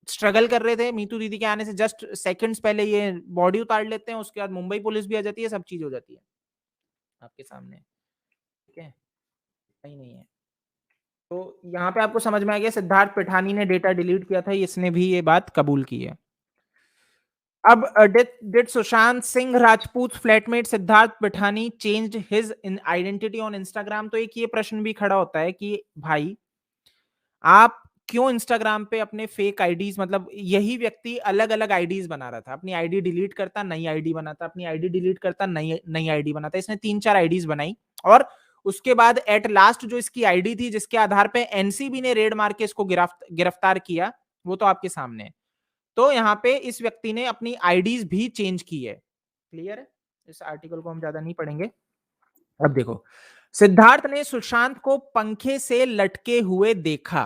स्ट्रगल कर रहे थे, मीतू दीदी के आने से जस्ट सेकंड्स पहले ये बॉडी उतार लेते हैं। उसके बाद मुंबई पुलिस भी आ जाती है, सब चीज हो जाती है आपके सामने, ठीक है? नहीं नहीं है। तो यहाँ पे आपको समझ में आ गया, सिद्धार्थ पिठानी ने डेटा डिलीट किया था, इसने भी ये बात कबूल की है। अब did Sushant Singh Rajput flatmate Siddharth Pithani changed his identity on Instagram? तो एक ये प्रश्न भी खड़ा होता है कि भाई आप क्यों इंस्टाग्राम पे अपने फेक आईडीज, मतलब यही व्यक्ति अलग अलग आईडीज बना रहा था, अपनी आईडी डिलीट करता, नई आईडी बनाता, अपनी आईडी डिलीट करता, नई नई आईडी बनाता। इसने 3-4 आईडीज बनाई और उसके बाद एट लास्ट जो इसकी आईडी थी जिसके आधार पे एनसीबी ने रेड मार के इसको गिरफ्तार किया, वो तो आपके सामने है। तो यहाँ पे इस व्यक्ति ने अपनी आईडीज भी चेंज की है। क्लियर है? इस आर्टिकल को हम ज्यादा नहीं पढ़ेंगे। अब देखो, सिद्धार्थ ने सुशांत को पंखे से लटके हुए देखा।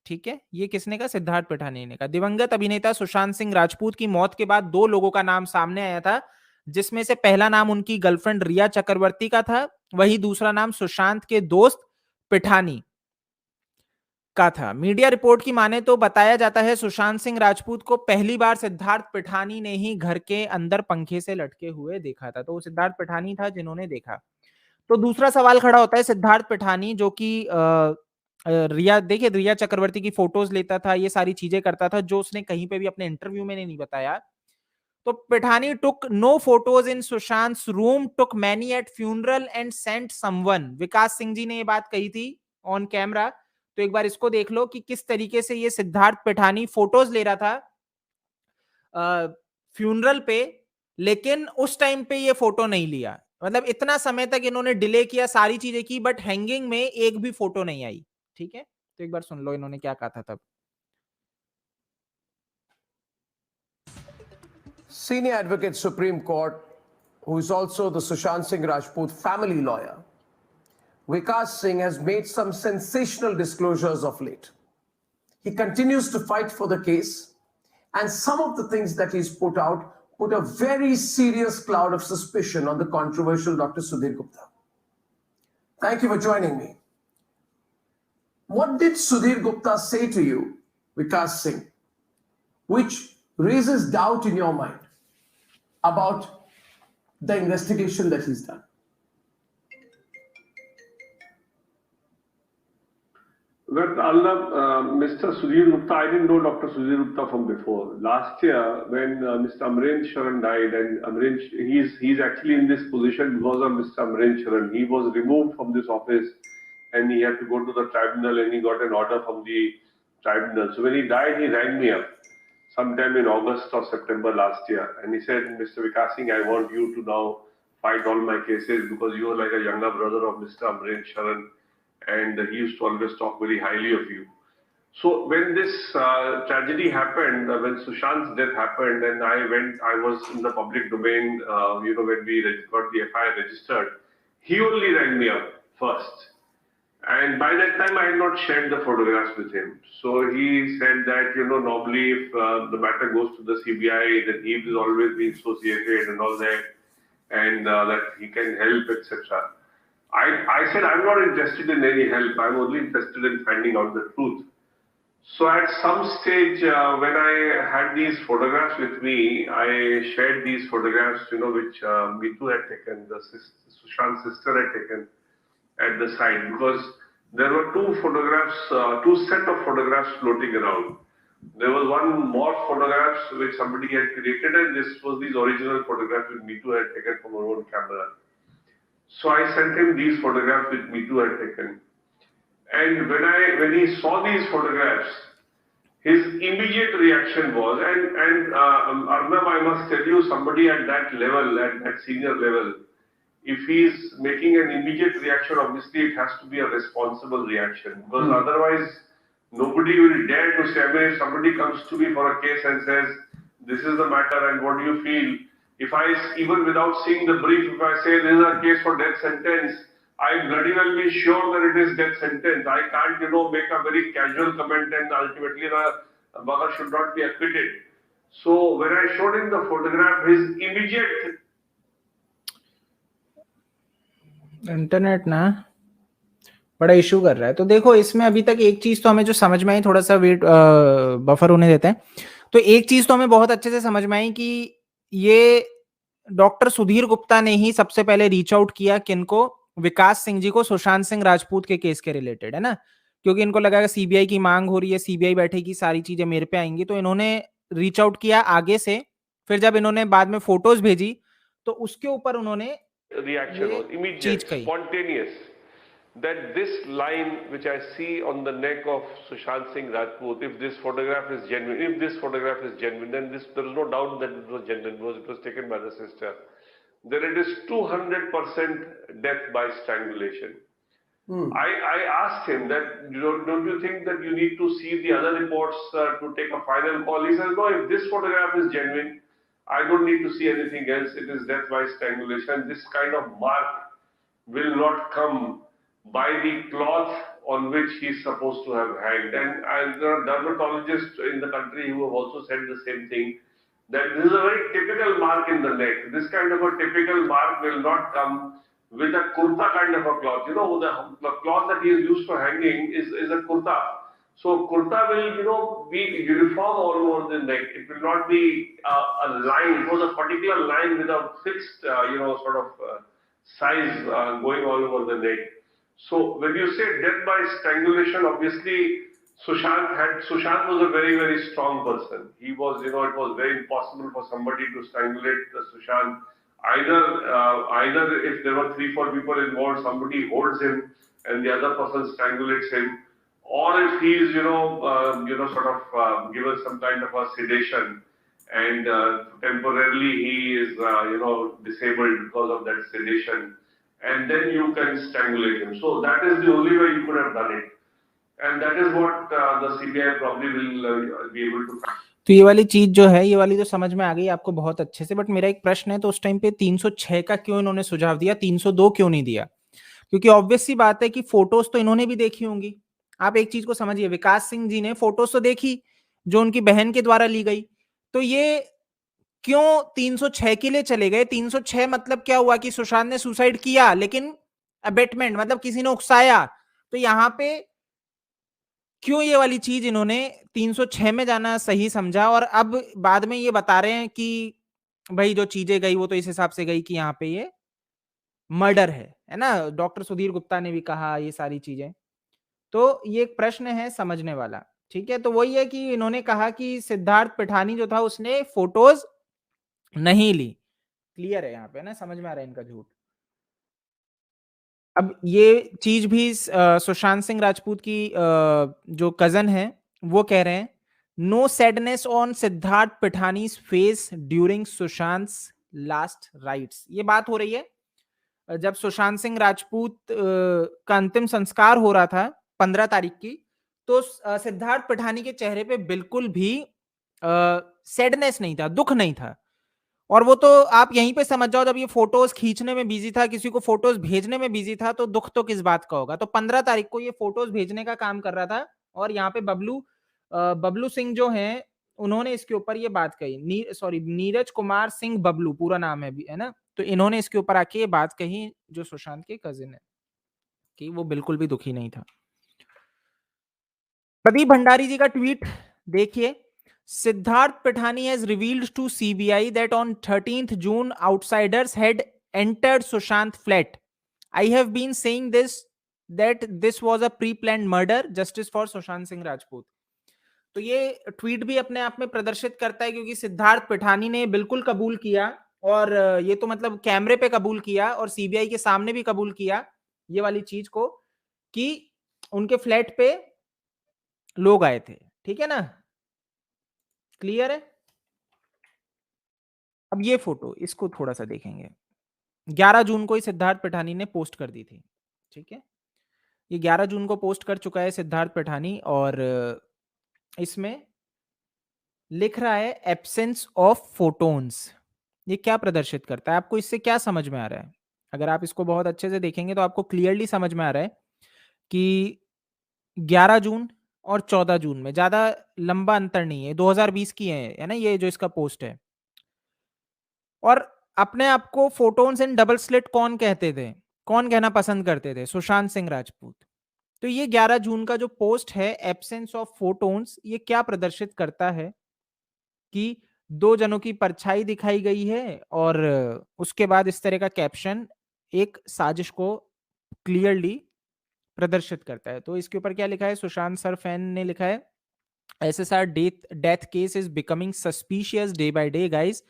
ठीक है, ये किसने कहा? सिद्धार्थ पिठानी ने कहा। दिवंगत अभिनेता सुशांत सिंह राजपूत की मौत के बाद 2 लोगों का नाम सामने आया था, जिसमें से पहला नाम उनकी गर्लफ्रेंड रिया चक्रवर्ती का था, वही दूसरा नाम सुशांत के दोस्त पिठानी का था। मीडिया रिपोर्ट की माने तो बताया जाता है सुशांत सिंह राजपूत को पहली बार सिद्धार्थ पिठानी ने ही घर के अंदर पंखे से लटके हुए देखा था। तो वो सिद्धार्थ पिठानी था जिन्होंने देखा। तो दूसरा सवाल खड़ा होता है, सिद्धार्थ पिठानी जो कि रिया, देखिए रिया चक्रवर्ती की फोटोज लेता था, ये सारी चीजें करता था, जो उसने कहीं पे भी अपने इंटरव्यू में नहीं बताया। तो Pithani took no photos in Sushant room, took many at funeral and sent someone. Vikas Singh ji ने ये बात कही थी ऑन कैमरा। तो एक बार इसको देख लो कि किस तरीके से ये सिद्धार्थ पिठानी फोटोज ले रहा था फ्यूनरल पे, लेकिन उस टाइम पे ये फोटो नहीं लिया। मतलब इतना समय तक इन्होंने डिले किया, सारी चीजें की, बट हैंगिंग में एक भी फोटो नहीं आई। ठीक है, तो एक बार सुन लो इन्होंने क्या कहा था तब। Senior Advocate Supreme Court, who is also the Sushant Singh Rajput family lawyer, Vikas Singh, has made some sensational disclosures of late. He continues to fight for the case, and some of the things that he's put out put a very serious cloud of suspicion on the controversial Dr. Sudhir Gupta. Thank you for joining me. What did Sudhir Gupta say to you, Vikas Singh, which raises doubt in your mind about the investigation that he's done? Well, Arnab, Mr. Sudhir Gupta, I didn't know Dr. Sudhir Gupta from before. Last year, when Mr. Amren Sharan died, and he's actually in this position because of Mr. Amren Sharan. He was removed from this office, and he had to go to the tribunal, and he got an order from the tribunal. So when he died, he rang me up sometime in August or September last year, and he said, "Mr. Vikas Singh, I want you to now fight all my cases because you are like a younger brother of Mr. Amren Sharan, and he used to always talk very highly of you." So when this tragedy happened, when Sushant's death happened, and I was in the public domain, when we got the FIR registered, he only rang me up first. And by that time, I had not shared the photographs with him. So he said that, normally if the matter goes to the CBI, then he will always be associated and all that, and that he can help, etc. I said, I'm not interested in any help. I'm only interested in finding out the truth. So at some stage, when I had these photographs with me, I shared these photographs, which Mitu had taken, Sushant's sister had taken at the site, because there were two set of photographs floating around. There was one more photographs which somebody had created, and this was these original photographs which Mitu had taken from her own camera. So I sent him these photographs which Mitu had taken. And when he saw these photographs, his immediate reaction was, and Arnab, I must tell you, somebody at that level, at that senior level, if he's making an immediate reaction, obviously it has to be a responsible reaction, because otherwise nobody will dare to say. I mean, if somebody comes to me for a case and says, "This is the matter, and what do you feel?" If I, even without seeing the brief, if I say this is a case for death sentence, I bloody well be sure that it is death sentence. I can't, make a very casual comment and ultimately the bugger should not be acquitted. So when I showed him the photograph, his immediate internet ना बड़ा issue कर रहा है। तो देखो, इसमें अभी तक एक चीज तो हमें जो समझ में आई, थोड़ा सा वेट बफर होने देते हैं। तो एक चीज तो हमें बहुत अच्छे से समझ में आई कि ये डॉक्टर सुधीर गुप्ता ने ही सबसे पहले रीच आउट किया किनको, विकास सिंह जी को, सुशांत सिंह राजपूत के केस के रिलेटेड, है ना, क्योंकि इनको लगा कि सीबीआई की मांग हो रही है, सीबीआई बैठेगी, सारी चीजें मेरे पे आएंगी, तो इन्होंने रीच आउट किया आगे से। फिर जब इन्होंने बाद में फोटोज भेजी तो उसके ऊपर उन्होंने reaction was immediate, spontaneous. That this line which I see on the neck of Sushant Singh Rajput, if this photograph is genuine, then there is no doubt that it was genuine, because it was taken by the sister. Then it is 200% death by strangulation. I asked him that, don't you think that you need to see the other reports to take a final call? He says, no, if this photograph is genuine, I don't need to see anything else. It is death by strangulation. This kind of mark will not come by the cloth on which he is supposed to have hanged. And there are dermatologists in the country who have also said the same thing, that this is a very typical mark in the neck. This kind of a typical mark will not come with a kurta kind of a cloth. The cloth that he is used for hanging is a kurta. So kurta will, be uniform all over the neck. It will not be a line. It was a particular line with a fixed, size going all over the neck. So when you say death by strangulation, obviously Sushant was a very, very strong person. He was, it was very impossible for somebody to strangulate Sushant. Either if there were 3-4 people involved, somebody holds him and the other person strangulates him, or if he is, given some kind of a sedation, and temporarily he is, disabled because of that sedation, and then you can strangulate him. So that is the only way you could have done it, and that is what the CBI probably will be able to. तो ये वाली चीज जो है, ये वाली तो समझ में आ गई आपको बहुत अच्छे से, बट मेरा एक प्रश्न है, तो उस टाइम पे 306 का क्यों इन्होंने सुझाव दिया, 302 क्यों नहीं दिया? क्योंकि ऑब्वियस सी बात है कि फोटोज तो इन्होंने भी देखी होंगी। आप एक चीज को समझिए, विकास सिंह जी ने फोटोज तो देखी जो उनकी बहन के द्वारा ली गई, तो ये क्यों 306 के लिए चले गए? 306 मतलब क्या हुआ कि सुशांत ने सुसाइड किया, लेकिन अबेटमेंट मतलब किसी ने उकसाया, तो यहाँ पे क्यों ये वाली चीज इन्होंने 306 में जाना सही समझा? और अब बाद में ये बता रहे हैं कि भाई जो चीजें गई वो तो इस हिसाब से गई कि यहाँ पे ये मर्डर है ना? डॉक्टर सुधीर गुप्ता ने भी कहा ये सारी चीजें। तो ये एक प्रश्न है समझने वाला, ठीक है। तो वही है कि इन्होंने कहा कि सिद्धार्थ पिठानी जो था उसने फोटोज नहीं ली। क्लियर है यहाँ पे ना, समझ में आ रहा है इनका झूठ। अब ये चीज भी सुशांत सिंह राजपूत की जो कजन है वो कह रहे हैं, no sadness on Siddharth Pithani's face during Sushant last rites. ये बात हो रही है जब सुशांत सिंह राजपूत का अंतिम संस्कार हो रहा था 15 तारीख की, तो सिद्धार्थ पिठानी के चेहरे पे बिल्कुल भी सैडनेस नहीं था, दुख नहीं था। और वो तो आप यहीं पे समझ जाओ, जब ये फोटोज खींचने में बिजी था, किसी को फोटोज भेजने में बिजी था, तो दुख तो किस बात का होगा। तो 15 तारीख को ये फोटोज भेजने का काम कर रहा था, और यहाँ पे बबलू सिंह जो हैं उन्होंने इसके ऊपर ये बात कही, सॉरी नीरज कुमार सिंह बबलू पूरा नाम है ना। तो इन्होंने इसके ऊपर आके ये बात कही जो सुशांत के कजिन है, कि वो बिल्कुल भी दुखी नहीं था। प्रदीप भंडारी जी का ट्वीट देखिए, Siddharth Pithani has revealed to CBI that on 13th June outsiders had entered Sushant flat. I have been saying that this was a pre-planned murder. Justice for Sushant Singh Rajput. तो ये ट्वीट भी अपने आप में प्रदर्शित करता है, क्योंकि सिद्धार्थ पिठानी ने बिल्कुल कबूल किया, और ये तो मतलब कैमरे पे कबूल किया और सीबीआई के सामने भी कबूल किया ये वाली चीज को, कि उनके फ्लैट पे लोग आए थे। ठीक है ना, क्लियर है। अब ये फोटो, इसको थोड़ा सा देखेंगे। 11 जून को ही सिद्धार्थ पिठानी ने पोस्ट कर दी थी, ठीक है। ये 11 जून को पोस्ट कर चुका है सिद्धार्थ पिठानी, और इसमें लिख रहा है एब्सेंस ऑफ फोटोन्स। ये क्या प्रदर्शित करता है, आपको इससे क्या समझ में आ रहा है? अगर आप इसको बहुत अच्छे से देखेंगे तो आपको क्लियरली समझ में आ रहा है कि 11 जून और 14 जून में ज्यादा लंबा अंतर नहीं है, 2020 की है ना ये जो इसका पोस्ट है। और अपने आप को फोटोन्स इन डबल स्लिट कौन कहते थे, कौन कहना पसंद करते थे? सुशांत सिंह राजपूत। तो ये 11 जून का जो पोस्ट है एब्सेंस ऑफ फोटोन्स, ये क्या प्रदर्शित करता है कि दो जनों की परछाई दिखाई गई है, और उसके बाद इस तरह का कैप्शन एक साजिश को क्लियरली प्रदर्शित करता है। तो इसके ऊपर क्या लिखा है, सुशांत सर फैन ने लिखा है, SSR death case is becoming suspicious day by day, guys.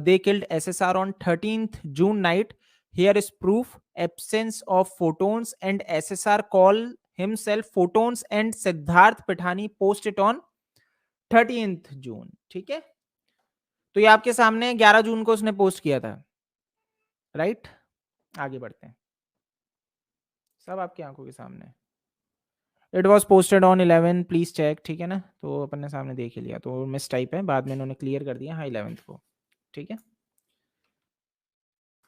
They killed SSR on 13th June night. Here is proof. Absence of photons, and SSR call himself photons, and Siddharth Pithani post it on 13th June. ठीक है, तो ये आपके सामने 11 जून को उसने post किया था, राइट। आगे बढ़ते हैं, सब आपकी आंखों के सामने। It was posted on 11, please check, ठीक है ना। तो अपन ने सामने देख ही लिया, तो मिस टाइप है, बाद में इन्होंने क्लियर कर दिया, हाँ 11th को, ठीक है।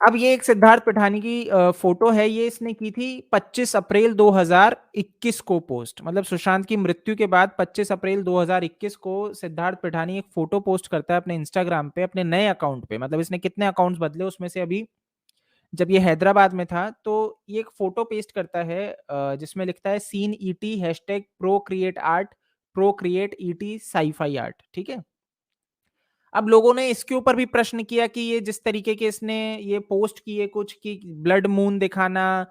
अब ये एक सिद्धार्थ पिठानी की फोटो है, ये इसने की थी 25 अप्रैल 2021 को पोस्ट, मतलब सुशांत की मृत्यु के बाद 25 अप्रैल 2021 को सिद्धार्थ पिठानी एक फोटो पोस्ट करता है अपने इंस्टाग्राम पे, अपने नए अकाउंट पे। मतलब इसने कितने अकाउंट्स बदले, उसमें से अभी जब ये हैदराबाद में था तो ये एक फोटो पेस्ट करता है जिसमें लिखता है scene ET hashtag Procreate art, Procreate ET sci-fi art, ठीक है। अब लोगों ने इसके ऊपर भी प्रश्न किया कि ये जिस तरीके के इसने ये पोस्ट किए कुछ कि ब्लड मून दिखाना,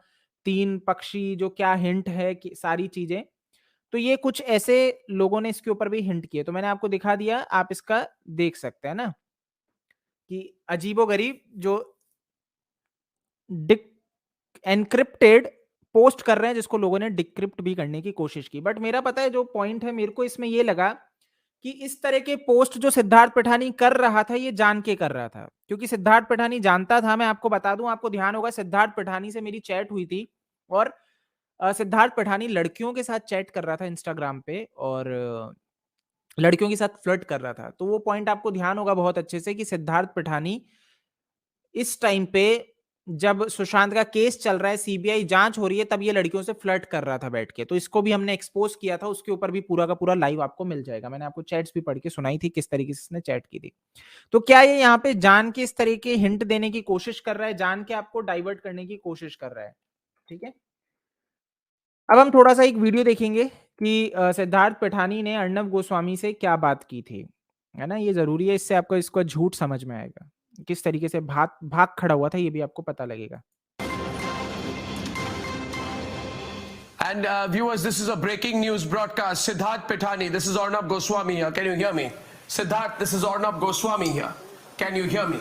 3 पक्षी, जो क्या हिंट है कि सारी चीजें, तो ये कुछ ऐसे लोगों ने इसके ऊपर भी हिंट किए। तो मैंने आपको दिखा दिया, आप इसका देख सकते हैं ना, कि अजीबोगरीब जो एनक्रिप्टेड पोस्ट कर रहे हैं, जिसको लोगों ने डिक्रिप्ट भी करने की कोशिश की। बट मेरा पता है जो पॉइंट है, मेरे को इसमें ये लगा कि इस तरह के पोस्ट जो सिद्धार्थ पिठानी कर रहा था, ये जान के कर रहा था, क्योंकि सिद्धार्थ पिठानी जानता था। मैं आपको बता दूं, आपको ध्यान होगा सिद्धार्थ पिठानी से मेरी चैट हुई थी, और सिद्धार्थ पिठानी लड़कियों के साथ चैट कर रहा था इंस्टाग्राम पे, और लड़कियों के साथ फ्लर्ट कर रहा था। तो वो पॉइंट आपको ध्यान होगा बहुत अच्छे से कि सिद्धार्थ पिठानी इस टाइम पे जब सुशांत का केस चल रहा है, सीबीआई जांच हो रही है, तब ये लड़कियों से फ्लर्ट कर रहा था बैठ के। तो इसको भी हमने एक्सपोज किया था, उसके ऊपर भी पूरा का पूरा लाइव आपको मिल जाएगा। मैंने आपको चैट्स भी पढ़ के सुनाई थी किस तरीके से इसने चैट की थी। तो क्या ये यहाँ पे जान के इस तरीके हिंट देने की कोशिश कर रहा है, जान के आपको डाइवर्ट करने की कोशिश कर रहा है, ठीक है। अब हम थोड़ा सा एक वीडियो देखेंगे कि सिद्धार्थ पिठानी ने अर्णव गोस्वामी से क्या बात की थी, है ना। ये जरूरी है, इससे आपको इसका झूठ समझ में आएगा, किस तरीके से भाग खड़ा हुआ था, ये भी आपको पता लगेगा। And viewers, this is a breaking news broadcast. Siddharth Pithani, this is Arnab Goswami here. Can you hear me? Siddharth, this is Arnab Goswami here. Can you hear me?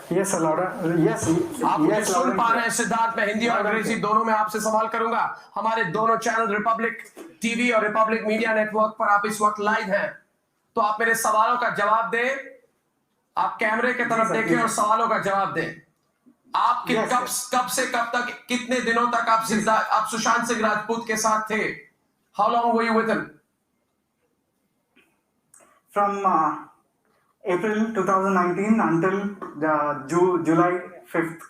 Yes, Laura. Yes. आप मुझे yes, सुन पा रहे हैं सिद्धार्थ? मैं हिंदी और अंग्रेजी दोनों में आपसे सवाल करूंगा। हमारे दोनों चैनल रिपब्लिक टीवी और रिपब्लिक मीडिया नेटवर्क पर आप इस वक्त लाइव हैं, तो आप मेरे सवालों का जवाब दें। आप कैमरे की तरफ देखें और सवालों का जवाब दें। आप कब से कब तक, कितने दिनों तक आप सुशांत सिंह राजपूत के साथ थे? How long were you with him? From April 2019 until July 5th.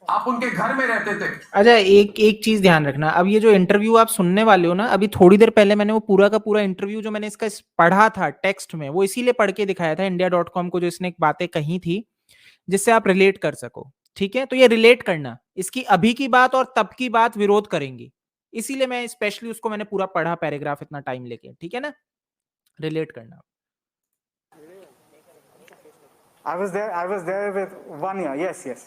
आप उनके घर में रहते थे? अच्छा, एक चीज ध्यान रखना, अब ये जो इंटरव्यू आप सुनने वाले हो ना, अभी थोड़ी देर पहले मैंने वो पूरा का पूरा इंटरव्यू जो मैंने इसका पढ़ा था टेक्स्ट में, वो इसीलिए पढ़ के दिखाया था India.com को, जो इसने एक बातें कही थी जिससे आप रिलेट कर सको। ठीक है, तो ये रिलेट करना, इसकी अभी की बात और तब की बात विरोध करेंगी, इसीलिए मैं स्पेशली उसको मैंने पूरा पढ़ा पैराग्राफ इतना टाइम लेके। ठीक है ना, रिलेट करना। I was there with 1 year. Yes.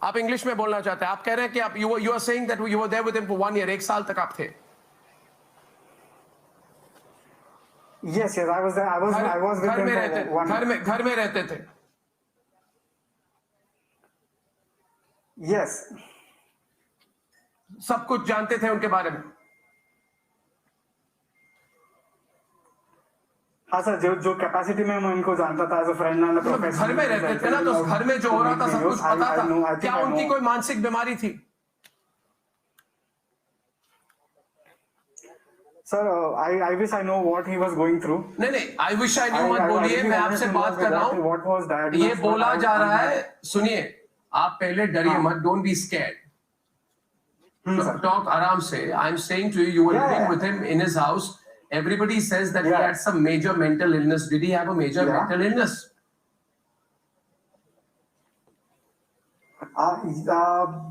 आप इंग्लिश में बोलना चाहते हैं? आप कह रहे हैं कि आप you are saying that you were there with him for 1 year. 1 साल तक आप थे? Yes. I was there. I was with him for 1 year. घर में रहते थे? Yes. सब कुछ जानते थे उनके बारे में? हाँ सर, जो कैपेसिटी में मैं इनको जानता था as a friend and professor. घर में रहते थे ना, तो घर में जो हो रहा था सब कुछ पता था? क्या उनकी कोई मानसिक बीमारी थी? Sir, I wish I know what he was going through. नहीं, I wish I knew मत बोलिए, मैं आपसे बात कर रहा हूँ। What was that? ये बोला जा रहा है, सुनिए, आप पहले डरिए मत, don't be scared. Talk आराम से. I'm saying to you, you were living with him in his house. Everybody says that he had some major mental illness. Did he have a major mental illness?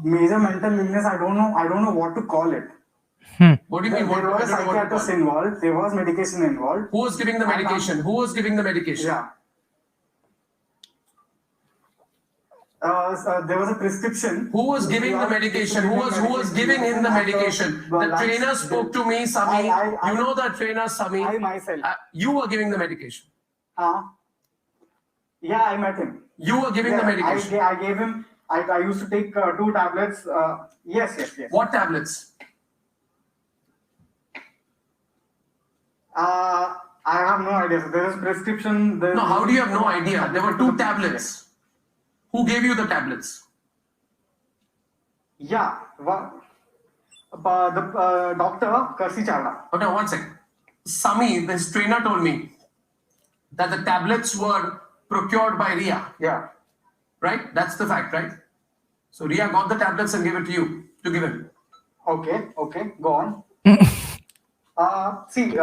Major mental illness, I don't know what to call it. What do you mean? There was a psychiatrist involved. There was medication involved. Who was giving the medication? Who was giving the medication? Yeah. There was a prescription. Who was giving the medication? Who was giving him the medication? The trainer spoke to me, Sami. You know the trainer, Sami. I myself. You were giving the medication. Yeah, I met him. You were giving the medication. I gave him. I used to take 2 tablets. Yes. What tablets? I have no idea. So there is prescription. No, how do you have no idea? There were 2 tablets. Who gave you the tablets? Yeah, the doctor Karsi Chawla. Oh, no, 1 second. Sami, this trainer told me that the tablets were procured by Ria. Yeah. Right? That's the fact, right? So Ria got the tablets and gave it to you to give him. Okay, go on. See, we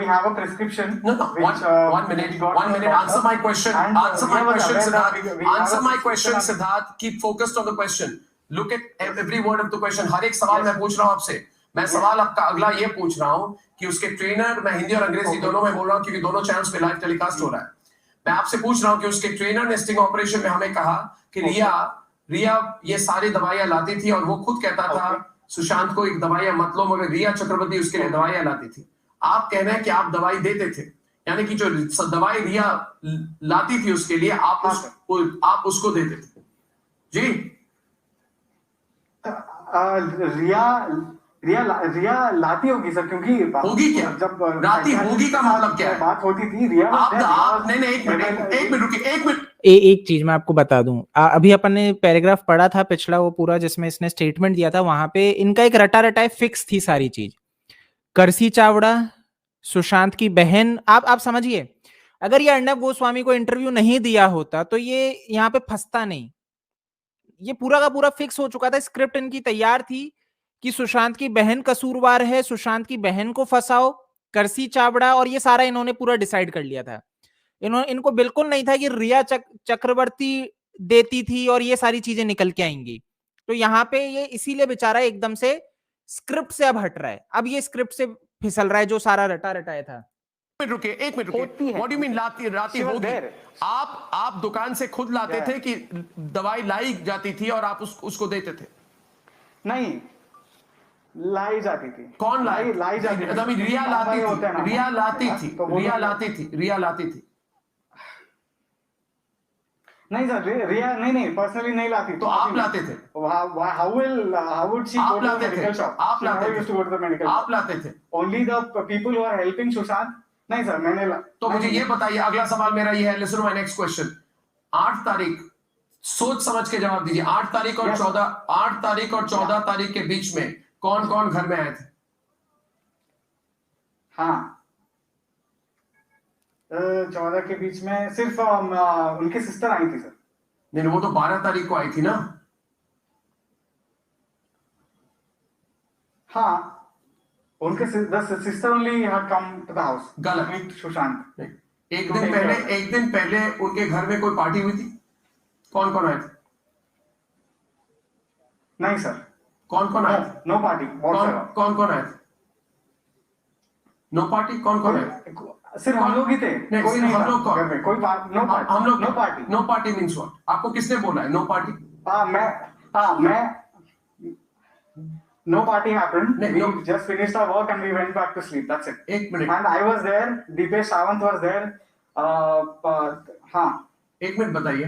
have a prescription. No, one minute. Answer my question. Answer my question, Siddharth. Answer my question, Siddharth. Keep focused on the question. Look at every word of the question. हर एक सवाल मैं पूछ रहा हूँ आपसे. मैं सवाल आपका अगला ये पूछ रहा हूँ कि उसके ट्रेनर, मैं हिंदी और अंग्रेजी दोनों में बोल रहा हूँ क्योंकि दोनों चैनल्स पे लाइव टेलीकास्ट हो रहा है. मैं आपसे पूछ रहा हूँ कि उसके ट्रेनर ने स्टिंग ऑपरेशन में हमें कहा कि रिया ये सारी दवाइयां लाती थी और वो खुद कहता था सुशांत को एक दवाइयां मत लो, मगर रिया चक्रवर्ती उसके लिए दवाइयां लाती थी. आप कह रहे हैं कि आप दवाई देते थे, यानी कि जो दवाई रिया लाती थी उसके लिए आप उसको देते थे जी? रिया लाती होगी सर, क्योंकि होगी क्या? जब लाती होगी का मतलब क्या है? बात होती थी रिया नहीं, एक मिनट रुकिए, एक मिनट. एक चीज मैं आपको बता दूं, अभी अपन ने पैराग्राफ पढ़ा था पिछला वो पूरा जिसमें इसने स्टेटमेंट दिया था, वहां पे इनका एक रटा रटाए फिक्स थी सारी चीज. करसी चावड़ा, सुशांत की बहन, आप समझिए, अगर ये अर्णब गोस्वामी को इंटरव्यू नहीं दिया होता तो ये यहाँ पे फंसता नहीं. ये पूरा का पूरा फिक्स हो चुका था, स्क्रिप्ट इनकी तैयार थी कि सुशांत की बहन कसूरवार है, सुशांत की बहन को फंसाओ, करसी चावड़ा, और ये सारा इन्होंने पूरा डिसाइड कर लिया था. इनको बिल्कुल नहीं था कि रिया चक्रवर्ती देती थी और ये सारी चीजें निकल के आएंगी. तो यहाँ पे ये इसीलिए बेचारा एकदम से स्क्रिप्ट से अब हट रहा है, अब ये स्क्रिप्ट से फिसल रहा है जो सारा रटा रटाया था. एक मिनट रुकिए. व्हाट डू यू मीन लाती होगी? आप दुकान से खुद लाते थे कि दवाई लाई जाती थी और आप उसको देते थे? नहीं, लाई जाती थी। कौन लाई जाती थी? तभी रिया लाती थी, रिया लाती थी, तो वो रिया लोग- लाती थी, रिया लाती थी। नहीं सर, रिया नहीं पर्सनली नहीं लाती। तो आप लाते थे? How would she आप go to the लाते थे? medical shop? आप She never लाते used थे? to go to the medical आप shop. लाते थे? Only the people who are helping Sushant. नहीं सर, मैंने तो मुझे ये बताइए, अगला सवाल मेरा ये है, लिसन माय नेक्स्ट क्वेश्चन। 8 तारीख, सोच समझ के जवाब दीजिए। 8 तारीख और 14 तारीख के बीच में कौन कौन घर में आए थे? हाँ, 14 के बीच में सिर्फ उनकी सिस्टर आई थी सर। नहीं, वो तो 12 तारीख को आई थी ना। हाँ, उनके sister only had come to the house. गलत। मीट सुशांत। नहीं, एक दिन पहले उनके घर में कोई पार्टी हुई थी? कौन कौन आए थे? नहीं सर, कौन कौन आए थे? No party. कौन कौन आए थे? नो पार्टी, कौन कौन आए थे? सिर्फ हम लोग ही थे, कोई नहीं हम लोग था कौन? घर में, कोई नो पार्टी। हम लोग no party. No party means what? आपको किसने बोला है नो पार्टी? मैं no party happened. No, We no. just finished our work and we went back to sleep. That's it. एक minute, And I was there. Deepesh Sawant was there. हाँ, एक minute बताइए,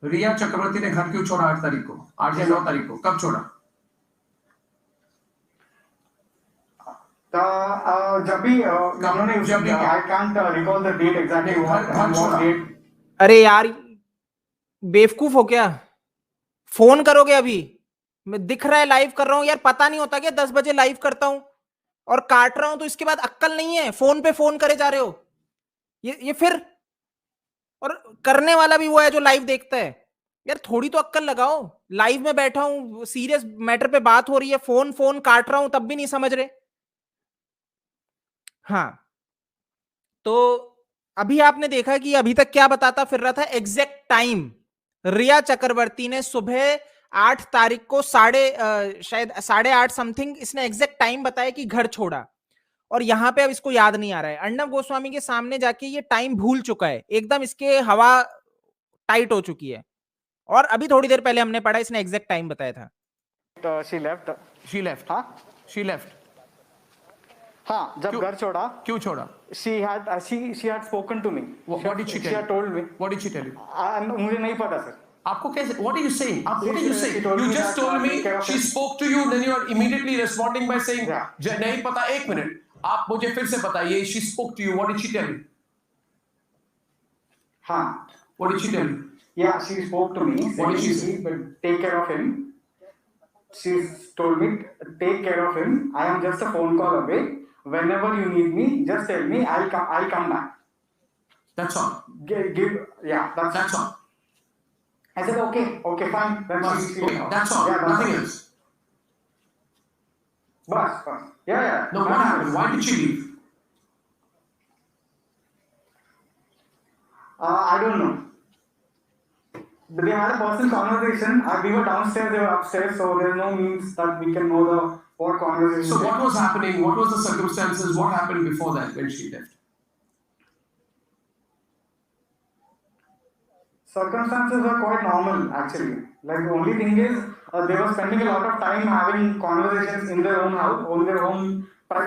रिया चक्रवर्ती ने घर क्यों छोड़ा 8 तारीख को? 8 या 9 तारीख को कब छोड़ा? जब भी उन्होंने I can't recall the date exactly. What date? अरे यार, बेवकूफ हो क्या? फोन करोगे अभी? मैं दिख रहा है लाइव कर रहा हूं यार, पता नहीं होता क्या 10 बजे लाइव करता हूं और काट रहा हूं, तो इसके बाद अक्कल नहीं है? फोन पे फोन करे जा रहे हो ये फिर, और करने वाला भी वो है जो लाइव देखता है। यार थोड़ी तो अक्कल लगाओ। लाइव में बैठा हूं, सीरियस मैटर पे बात हो रही है, फोन काट रहा हूं तब भी नहीं समझ रहे। हाँ, तो अभी आपने देखा कि अभी तक क्या बताता फिर रहा था, एग्जैक्ट टाइम। रिया चक्रवर्ती ने सुबह 8 तारीख को शायद 8:30 समथिंग इसने एग्जैक्ट टाइम बताया कि घर छोड़ा, और यहां पे अब इसको याद नहीं आ रहा है। अर्णव गोस्वामी के सामने जाके ये टाइम भूल चुका है एकदम, इसके हवा टाइट हो चुकी है। और अभी थोड़ी देर पहले हमने पढ़ा, इसने एग्जैक्ट टाइम बताया था। She left. हाँ, She left. हाँ, जब घर छोड़ा। क्यों छोड़ा? She had spoken to me. What did she tell you? She had told me. What did she tell you? मुझे नहीं पता सर। आपको कैसे? What are you saying? What are you saying? She told You me just that, told me take care of she it. spoke to you, then you are immediately responding by saying Yeah. नहीं पता। एक minute, आप मुझे फिर से बताइए, she spoke to you, what did she tell you? हाँ, What did she tell you? yeah, she spoke to me. What did she say? Take care of him. She told me, take care of him. I am just a phone call away. Whenever you need me, just tell me. I'll come back. That's all. That's all. I said okay, fine. Then Okay, that's all. Yeah, Nothing else. Bus. Yeah. No, what happened? Why did she leave? I don't know. They had a personal conversation. We were downstairs, they were upstairs, so there's no means that we can know what conversation. So what was happening? What was the circumstances? What happened before that when she left? Circumstances were quite normal, actually. Like the only thing is, they were spending a lot of time having conversations in their own house,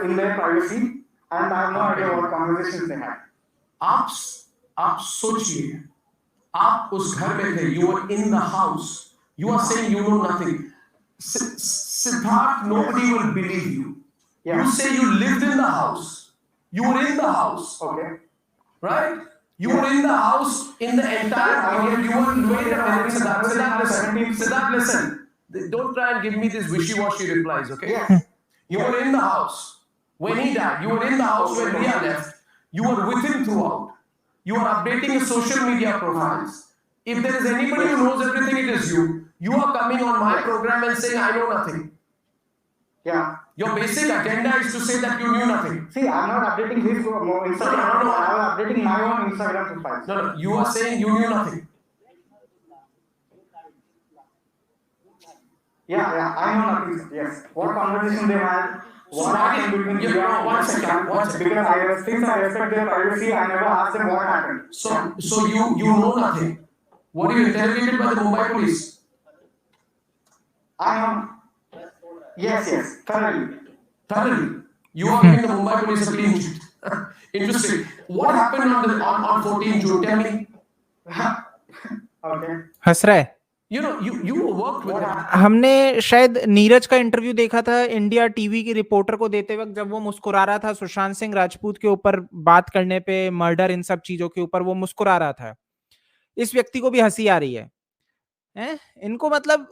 in their privacy, and I have no idea what conversations they had. आप सोचिए, आप उस घर में थे, you were in the house, you are saying you know nothing. Siddharth, nobody will believe you. Yeah. You say you lived in the house, you were in the house, Okay. right? You were in the house in the entire period. You were wait a minute, Siddharth, listen. Don't try and give me these wishy-washy replies, okay? Yes. You were in the house when he died. You were in the house when Riya left. You were with him throughout. You are updating your social media profiles. If there is anybody who knows everything, it is you. You are coming on my program and saying I know nothing. Yeah. Your basic agenda is to say that you knew nothing. See, I'm not updating his Instagram. No. I was updating my own Instagram profile. No, you are saying you knew nothing. Yeah, I know nothing. Yes. What conversation they had? So What why happened did between you Riya and one second? Because since I respect their privacy, I never asked them what happened. So you know nothing. Were you interrogated by the Mumbai police? I know. Yes, thoroughly. Thoroughly. You are giving the Mumbai Police a clean sheet. Interesting. What happened on 14 June? Tell me. Okay. हंस रहा है। You know, you worked with him. हमने शायद नीरज का interview देखा था India TV की reporter को देते वक्त, जब वो मुस्कुरा रहा था सुशांत सिंह राजपूत के ऊपर बात करने पे, मर्डर, इन सब चीजों के ऊपर वो मुस्कुरा रहा था। इस व्यक्ति को भी हंसी आ रही है, हैं? इनको मतलब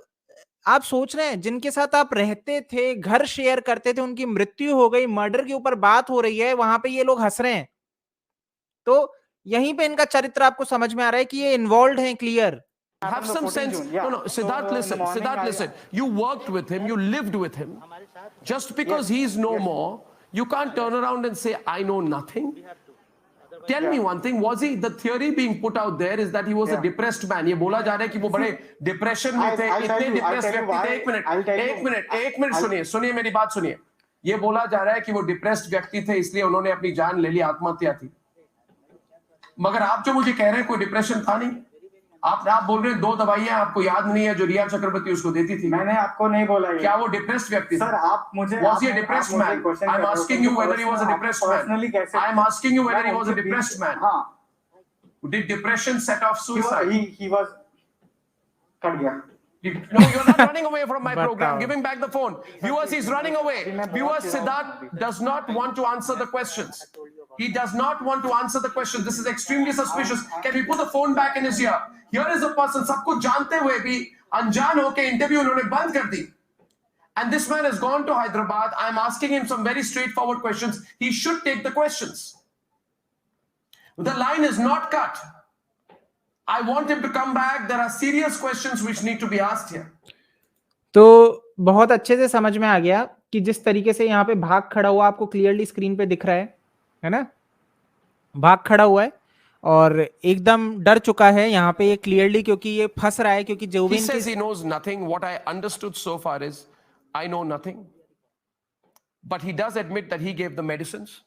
आप सोच रहे हैं जिनके साथ आप रहते थे, घर शेयर करते थे, उनकी मृत्यु हो गई, मर्डर के ऊपर बात हो रही है, वहां पे ये लोग हंस रहे हैं। तो यहीं पे इनका चरित्र आपको समझ में आ रहा है कि ये इन्वॉल्व हैं, clear. Have some sense. No, Siddharth, listen. Siddharth, listen. You worked with him. You lived with him. Just because he's no more, you can't turn around and say, I know nothing. Tell me one thing. Was he, the theory being put out there is that he was a depressed man. ये बोला जा रहा है कि वो बड़े depression में थे, इतने depressed व्यक्ति थे। एक मिनट सुनिए मेरी बात सुनिए। ये बोला जा रहा है कि वो depressed व्यक्ति थे, इसलिए उन्होंने अपनी जान ले ली, आत्महत्या थी। मगर आप जो मुझे कह रहे हैं कोई डिप्रेशन था नहीं। आप बोल रहे हैं 2 दवाइयां आपको याद नहीं है जो रिया चक्रवर्ती उसको देती थी। मैंने आपको नहीं बोला ये। क्या वो डिप्रेस्ड व्यक्ति था? सर आप मुझे Was he a depressed man? I am asking you whether he was a depressed man. I am asking you whether he was a depressed man. हाँ। Did depression set off suicide? He was cut गया। No, you're not running away from my program. Giving back the phone. Viewers, he's running away. Viewers, Siddharth does not want to answer the questions. He does not want to answer the questions. This is extremely suspicious. Can we put the phone back in his ear? Here is a person, सब कुछ जानते हुए भी अनजान होके interview उन्होंने बंद कर दी. And this man has gone to Hyderabad. I am asking him some very straightforward questions. He should take the questions. The line is not cut. I want him to come back. There are serious questions which need to be asked here. तो बहुत अच्छे से समझ में आ गया कि जिस तरीके से यहाँ पे भाग खड़ा हुआ आपको क्लियरली स्क्रीन पे दिख रहा है ना? भाग खड़ा हुआ है और एकदम डर चुका है यहाँ पे ये क्लियरली, क्योंकि ये फंस रहा है, क्योंकि जोविन He says he knows nothing. What I understood so far is I know nothing. But he does admit that he gave the medicines.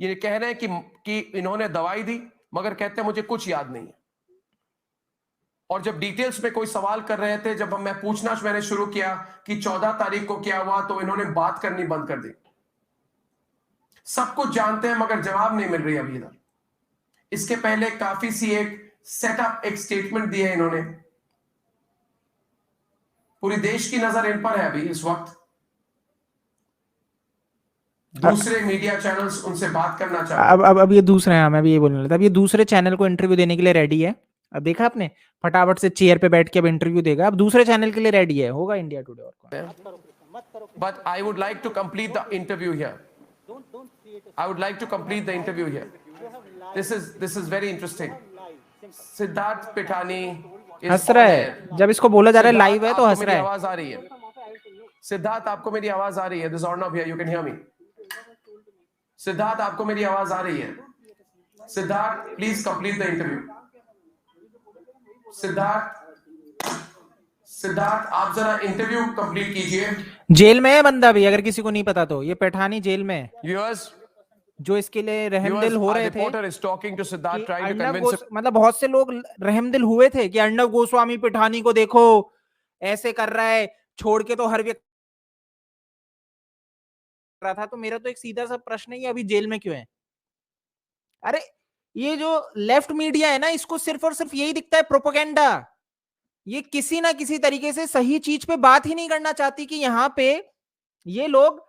ये कह रहे हैं कि इन्होंने दवाई दी, मगर कहते हैं मुझे कुछ याद नहीं है। और जब डिटेल्स में कोई सवाल कर रहे थे, जब मैं पूछना मैंने शुरू किया कि 14 तारीख को क्या हुआ, तो इन्होंने बात करनी बंद कर दी। सब कुछ जानते हैं मगर जवाब नहीं मिल रही अभी इधर। इसके पहले काफी सी एक सेटअप, एक स्टेटमेंट दी है इन्होंने। पूरी देश की नजर इन पर है अभी इस वक्त। दूसरे मीडिया चैनल्स उनसे बात करना चाहते हैं। अब ये दूसरे हैं, मैं भी ये बोलने लगा, अब ये दूसरे चैनल को इंटरव्यू देने के लिए रेडी है। अब देखा आपने, फटाफट से चेयर पे बैठ के अब इंटरव्यू देगा, अब दूसरे चैनल के लिए रेडी है, होगा इंडिया टुडे और But I would like to complete the interview here. I would like to complete the interview here. This is very interesting. Siddharth Pithani is हंस रहा है जब इसको बोला जा रहा है लाइव है तो हंस रहा है। आवाज आ रही है सिद्धार्थ, आपको मेरी आवाज आ रही है? This is Arnav here, you can hear me. Siddharth, आपको मेरी आवाज आ रही है? Siddharth, please complete the interview. Siddharth, आप जरा इंटरव्यू कंप्लीट कीजिए। जेल में है बंदा भी, अगर किसी को नहीं पता तो, ये पैठानी जेल में है। Viewers, जो इसके लिए रहमदिल हो रहे थे, reporter is talking to Siddharth, trying to convince him. मतलब बहुत से लोग रहमदिल हुए थे कि अर्णव गोस्वामी पैठानी को देखो ऐसे कर रहा है, छोड़ के तो हर व्यक्ति रहा था। तो मेरा तो एक सीधा सा प्रश्न है, अभी जेल में क्यों है? अरे ये जो लेफ्ट मीडिया है ना, इसको सिर्फ और सिर्फ यही दिखता है प्रोपेगेंडा। ये किसी ना किसी तरीके से सही चीज पे बात ही नहीं करना चाहती कि यहाँ पे ये लोग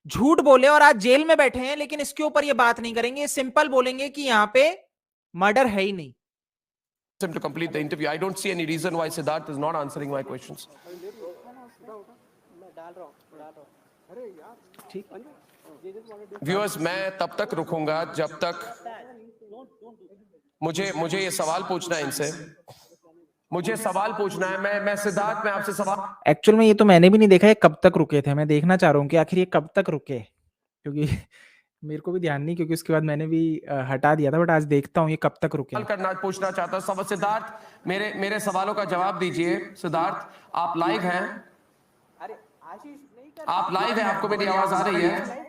झूठ बोले और आज जेल में बैठे हैं, लेकिन इसके ऊपर ये बात नहीं करेंगे। सिंपल बोलेंगे कि यहाँ पे मर्डर है ही नहीं। To complete the interview, I don't see any reason why Siddharth is not answering my questions. Viewers, मैं तब तक रुकूंगा जब तक मुझे ये सवाल पूछना है इनसे। मुझे सवाल पूछना है। मैं सिद्धार्थ, मैं आपसे सवाल। एक्चुअल में ये तो मैंने भी नहीं देखा है कब तक रुके थे। मैं देखना चाह रहा हूँ कि आखिर ये कब तक रुके, क्योंकि मेरे को भी ध्यान नहीं, क्योंकि उसके बाद मैंने भी हटा दिया था। बट आज देखता हूँ ये कब तक रुके। पूछना चाहता हूँ सिद्धार्थ, मेरे सवालों का जवाब दीजिए। सिद्धार्थ, आप लाइव हैं? आप लाइव हैं? आपको मेरी आवाज आ रही है?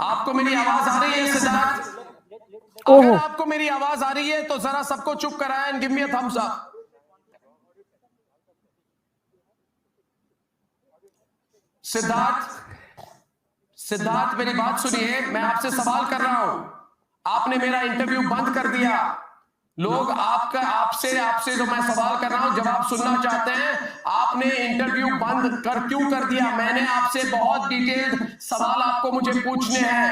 आपको मेरी आवाज आ रही है सिद्धार्थ? अगर आपको मेरी आवाज आ रही है तो जरा सबको चुप कराएं and give me a thumbs up. Siddharth मेरी बात सुनिए, मैं आपसे सवाल कर रहा हूं, आपने मेरा इंटरव्यू बंद कर दिया। लोग आपसे जो मैं सवाल कर रहा हूं जवाब सुनना चाहते हैं, आपने इंटरव्यू बंद क्यों कर दिया? मैंने आपसे बहुत डिटेल्ड सवाल आपको मुझे पूछने हैं,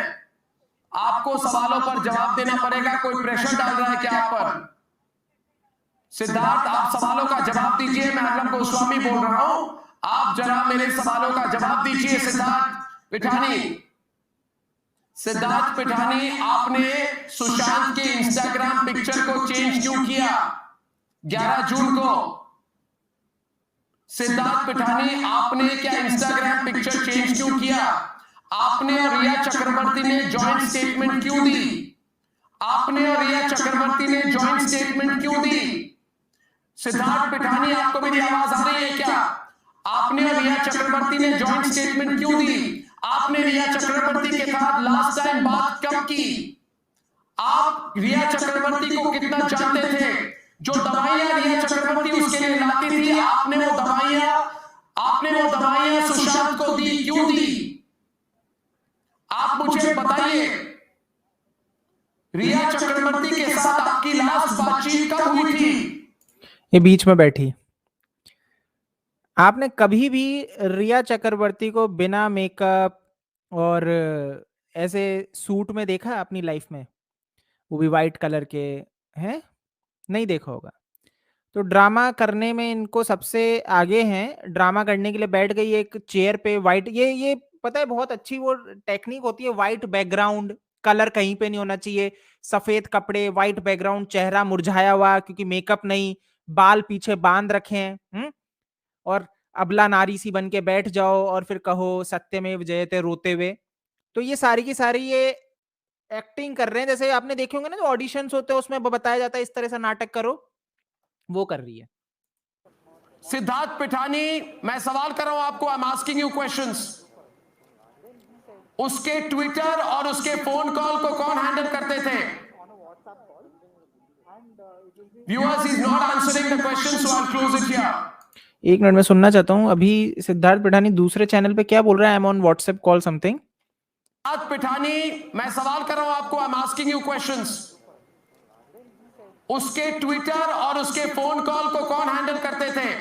आपको सवालों पर जवाब देना पड़ेगा। कोई प्रेशर डाल रहा है क्या आप पर? सिद्धार्थ, आप सवालों का जवाब दीजिए। मैं अर्नब गोस्वामी बोल रहा हूं, आप जरा मेरे सवालों का जवाब दीजिए। सिद्धार्थ पिठानी, आपने सुशांत के इंस्टाग्राम पिक्चर को चेंज क्यों किया 11 जून को? सिद्धार्थ पिठानी, आपने क्या इंस्टाग्राम पिक्चर चेंज क्यों किया? आपने और रिया चक्रवर्ती ने जॉइंट स्टेटमेंट क्यों दी? आपने और रिया चक्रवर्ती ने जॉइंट स्टेटमेंट क्यों दी? सिद्धार्थ पिठानी, आपको मेरी आवाज आ रही है क्या? आपने और रिया चक्रवर्ती ने जॉइंट स्टेटमेंट क्यों दी? आपने रिया चक्रवर्ती के साथ लास्ट टाइम बात कब की? आप रिया चक्रवर्ती को कितना जानते थे? जो दवाइयां रिया चक्रवर्ती उसके लिए लाती थी, आपने वो दवाइयां सुशांत को दी, क्यों दी? आप मुझे बताइए, रिया चक्रवर्ती के साथ आपकी लास्ट बातचीत कब हुई थी? ये बीच में बैठी। आपने कभी भी रिया चक्रवर्ती को बिना मेकअप और ऐसे सूट में देखा है अपनी लाइफ में? वो भी वाइट कलर के हैं? नहीं देखा होगा। तो ड्रामा करने में इनको सबसे आगे हैं। ड्रामा करने के लिए बैठ गई एक चेयर पे, वाइट, ये पता है बहुत अच्छी वो टेक्निक होती है, वाइट बैकग्राउंड, कलर कहीं पे नहीं होना चाहिए, सफेद कपड़े, वाइट बैकग्राउंड, चेहरा मुरझाया हुआ क्योंकि मेकअप नहीं, बाल पीछे बांध रखे हैं, और अबला नारी सी बन के बैठ जाओ और फिर कहो सत्यमेव जयते रोते हुए। तो ये सारी की सारी ये एक्टिंग कर रहे हैं, जैसे आपने देखे होंगे ना जो ऑडिशंस होते हैं उसमें बताया जाता है इस तरह से नाटक करो, वो कर रही है। सिद्धार्थ पिठानी, मैं सवाल कर रहा हूं आपको, I am asking you questions. उसके ट्विटर और उसके फोन कॉल को कौन हैंडल करते थे? Viewers, he is not answering the question, so I will close it here. एक मिनट में सुनना चाहता हूं अभी सिद्धार्थ पिठानी दूसरे चैनल पे क्या बोल रहा है, I am on WhatsApp call something. Siddharth Pithani, मैं सवाल कर रहा हूं आपको, I am asking you questions. उसके ट्विटर और उसके फोन कॉल को कौन हैंडल करते थे?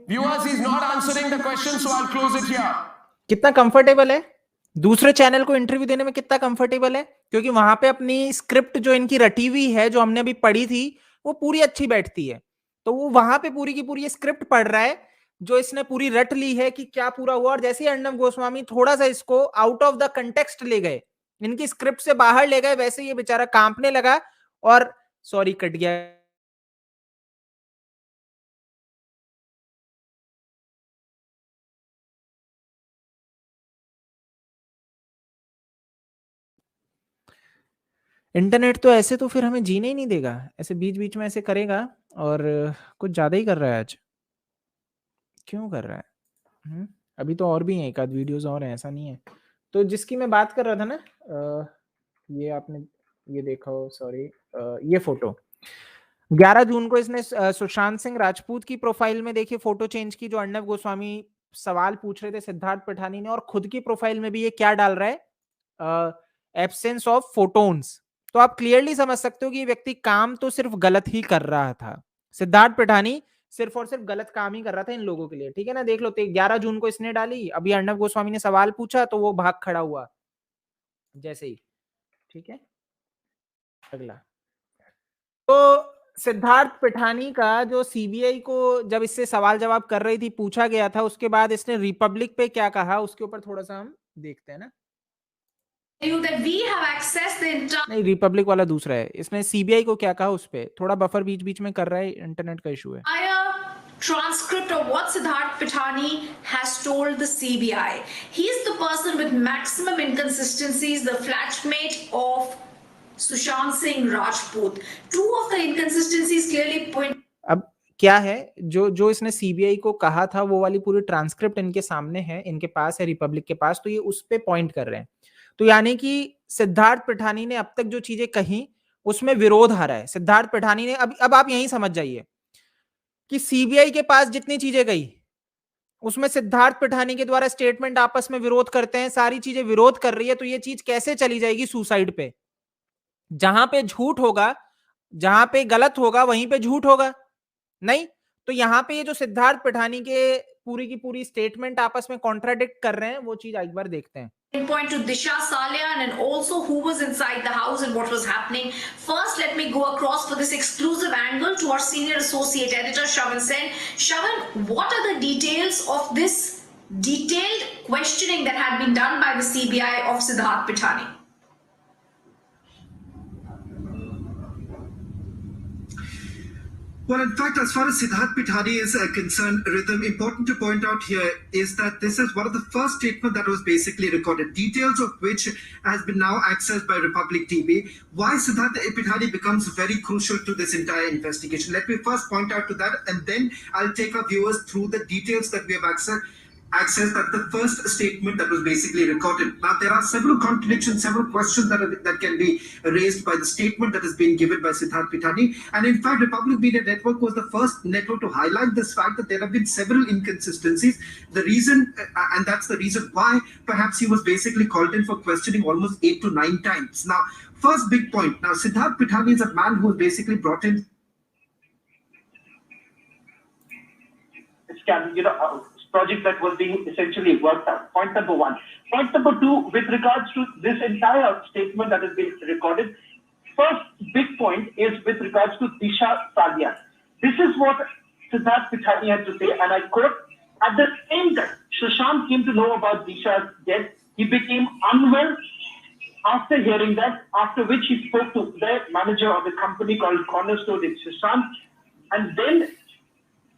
Viewers, he is not answering the question, so I will close it here. कितना कंफर्टेबल है दूसरे चैनल को इंटरव्यू देने में, कितना कंफर्टेबल है, क्योंकि वहां पे अपनी स्क्रिप्ट जो इनकी रटी हुई है, जो हमने अभी पढ़ी थी, वो पूरी अच्छी बैठती है। तो वो वहां पे पूरी की पूरी स्क्रिप्ट पढ़ रहा है जो इसने पूरी रट ली है कि क्या पूरा हुआ, और जैसे ही अर्नब गोस्वामी थोड़ा सा इसको आउट ऑफ द कंटेक्स्ट ले गए, इनकी स्क्रिप्ट से बाहर ले गए, वैसे ये बेचारा कांपने लगा और सॉरी कट गया। इंटरनेट तो ऐसे तो फिर हमें जीने ही नहीं देगा, ऐसे बीच बीच में ऐसे करेगा, और कुछ ज्यादा ही कर रहा है आज। क्यों कर रहा है? अभी तो और भी हैं, एक आध वीडियोस और हैं, ऐसा नहीं है। तो जिसकी मैं बात कर रहा था ना, ये आपने ये देखा हो, सॉरी, ये फोटो 11 जून को इसने सुशांत सिंह राजपूत की प्रोफाइल में देखिए फोटो चेंज की, जो अर्नब गोस्वामी सवाल पूछ रहे थे सिद्धार्थ पिठानी ने, और खुद की प्रोफाइल में भी ये क्या डाल रहा है, एब्सेंस ऑफ फोटोन्स। तो आप क्लियरली समझ सकते हो कि ये व्यक्ति काम तो सिर्फ गलत ही कर रहा था। सिद्धार्थ पिठानी सिर्फ और सिर्फ गलत काम ही कर रहा था इन लोगों के लिए, ठीक है ना। देख लो, 11 जून को इसने डाली, अभी अर्नब गोस्वामी ने सवाल पूछा तो वो भाग खड़ा हुआ जैसे ही, ठीक है। अगला, तो सिद्धार्थ पिठानी का जो सीबीआई को जब इससे सवाल जवाब कर रही थी पूछा गया था, उसके बाद इसने रिपब्लिक पे क्या कहा, उसके ऊपर थोड़ा सा हम देखते हैं ना। that we have accessed the entire नहीं, रिपब्लिक वाला दूसरा है, इसने सीबीआई को क्या कहा, उस पे थोड़ा बफर बीच बीच में कर रहा है, इंटरनेट का इशू है। transcript of what Siddharth Pitani has told the CBI. He is the person with maximum inconsistencies, the flatmate of Sushant Singh Rajput. Two of the inconsistencies clearly point. अब क्या है जो इसने सीबीआई को कहा था, वो वाली पूरी ट्रांसक्रिप्ट इनके सामने है, इनके पास है, रिपब्लिक के पास, तो ये उस पे पॉइंट कर रहे हैं। तो यानी कि सिद्धार्थ पिठानी ने अब तक जो चीजें कही उसमें विरोध आ रहा है। सिद्धार्थ पिठानी ने अब आप यही समझ जाइए कि सीबीआई के पास जितनी चीजें गई उसमें सिद्धार्थ पिठानी के द्वारा स्टेटमेंट आपस में विरोध करते हैं, सारी चीजें विरोध कर रही है, तो ये चीज कैसे चली जाएगी सुसाइड पे? जहां पे झूठ होगा, जहां पे गलत होगा वहीं पे झूठ होगा नहीं। तो यहां पे ये जो सिद्धार्थ पिठानी के पूरी की पूरी स्टेटमेंट आपस में कॉन्ट्राडिक्ट कर रहे हैं, वो चीज एक बार देखते हैं। Point to Disha Salian and also who was inside the house and what was happening. First, let me go across for this exclusive angle to our senior associate editor Shravan Sen. Shravan, what are the details of this detailed questioning that had been done by the CBI of Siddharth Pithani? Well, in fact, as far as Siddharth Pithani is concerned, Rhythm, important to point out here is that this is one of the first statements that was basically recorded, details of which has been now accessed by Republic TV. Why Siddharth Pithani becomes very crucial to this entire investigation. Let me first point out to that, and then I'll take our viewers through the details that we have accessed at the first statement that was basically recorded. Now, there are several contradictions, several questions that can be raised by the statement that is being given by Siddharth Pithani. And in fact, Republic Media Network was the first network to highlight this fact that there have been several inconsistencies. The reason, and that's the reason why perhaps he was basically called in for questioning almost 8 to 9 times. Now, first big point. Now, Siddharth Pithani is a man who was basically brought in. Project that was being essentially worked out. Point number one. Point number two, with regards to this entire statement that has been recorded, first big point is with regards to Disha Salian. This is what Siddharth Pithani had to say, and I quote, at the same time, Sushant came to know about Disha's death. He became unwell after hearing that, after which he spoke to the manager of the company called Cornerstone in Sushant, and then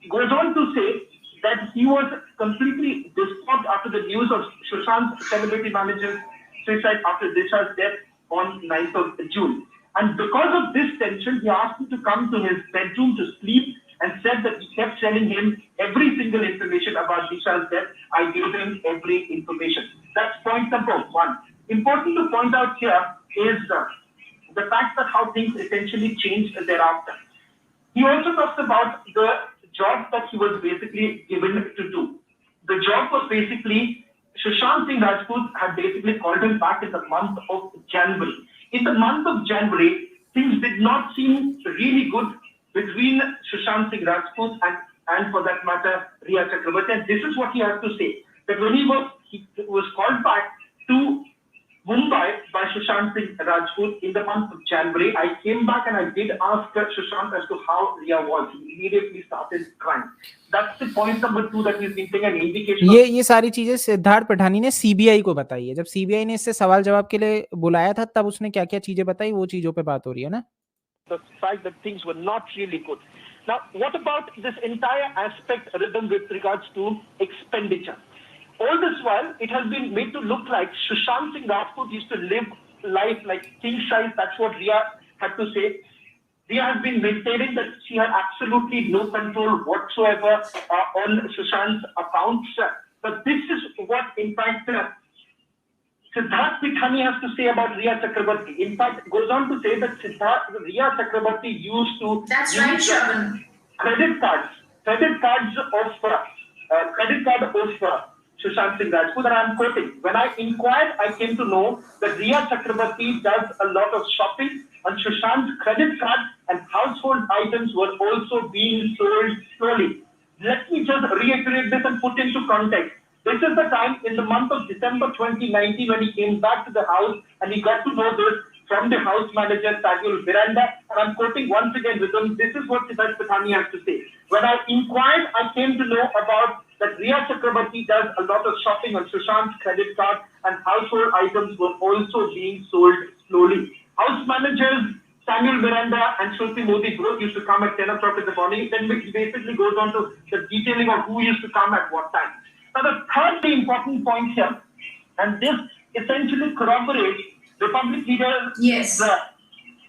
goes on to say that he was completely disturbed after the news of Sushant's celebrity manager's suicide after Disha's death on 9th of June. And because of this tension, he asked him to come to his bedroom to sleep and said that he kept telling him every single information about Disha's death. I gave him every information. That's point number one. Important to point out here is the fact that how things essentially changed thereafter. He also talks about the job that he was basically given to do. The job was basically, Sushant Singh Rajput had basically called him back in the month of January. In the month of January, things did not seem really good between Sushant Singh Rajput and for that matter, Rhea Chakraborty. And this is what he has to say, that when he was called back to Mumbai by Sushant Singh Rajput in the month of January, I came back and I did ask Sushant as to how Rhea was. He immediately started crying. That's the point number two that he's been taking an indication. ये सारी चीजें सिद्धार्थ पिठानी ने CBI को बताई है। जब CBI ने इससे सवाल जवाब के लिए बुलाया था, तब उसने क्या क्या चीजें बताई, वो चीजों पे बात हो रही है ना। The fact that things were not really good. Now, what about this entire aspect, Rhythm, with regards to expenditure? All this while, it has been made to look like Sushant Singh Rajput used to live life like king size. That's what Rhea had to say. Rhea has been maintaining that she had absolutely no control whatsoever on Sushant's accounts. But this is what, in fact, Siddharth Pithani has to say about Rhea Chakraborty. In fact, goes on to say that Rhea Chakraborty used to That's use right, Shravan. credit cards of Sushant Singh Rajput, and I'm quoting, when I inquired, I came to know that Rhea Chakraborty does a lot of shopping on Sushant's credit card and household items were also being sold slowly. Let me just reiterate this and put into context. This is the time in the month of December 2019 when he came back to the house and he got to know this from the house manager, Samuel Miranda. And I'm quoting once again with him. This is what Siddharth Pithani has to say. When I inquired, I came to know about that Rhea Chakraborty does a lot of shopping on Sushant's credit card and household items were also being sold slowly. House managers Samuel Miranda and Shruti Modi both used to come at 10 o'clock in the morning. Then it basically goes on to the detailing of who used to come at what time. Now the third important point here, and this essentially corroborates Republic Leader's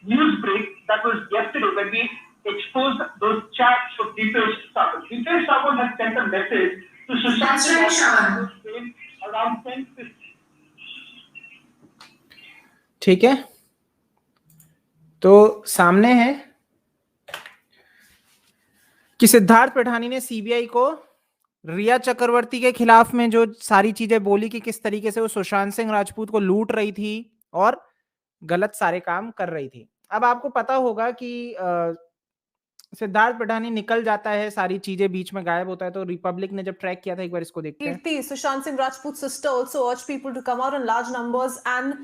news break that was yesterday when we exposed those chats of Deepesh Sawant. Deepesh Sawant had sent a message to Sushant Singh around 10:50. ठीक है, तो सामने है कि सिद्धार्थ पिठानी ने CBI को रिया चक्रवर्ती के खिलाफ में जो सारी चीजें बोली कि किस तरीके से वो सुशांत सिंह राजपूत को लूट रही थी और गलत सारे काम कर रही थी। अब आपको पता होगा कि सिद्धार्थ पिठानी निकल जाता है, सारी चीजें बीच में गायब होता है, तो रिपब्लिक ने जब ट्रैक किया था, एक बार इसको देखते हैं। Kirti, Sushant Singh Rajput's sister, also urged people to come out in large numbers and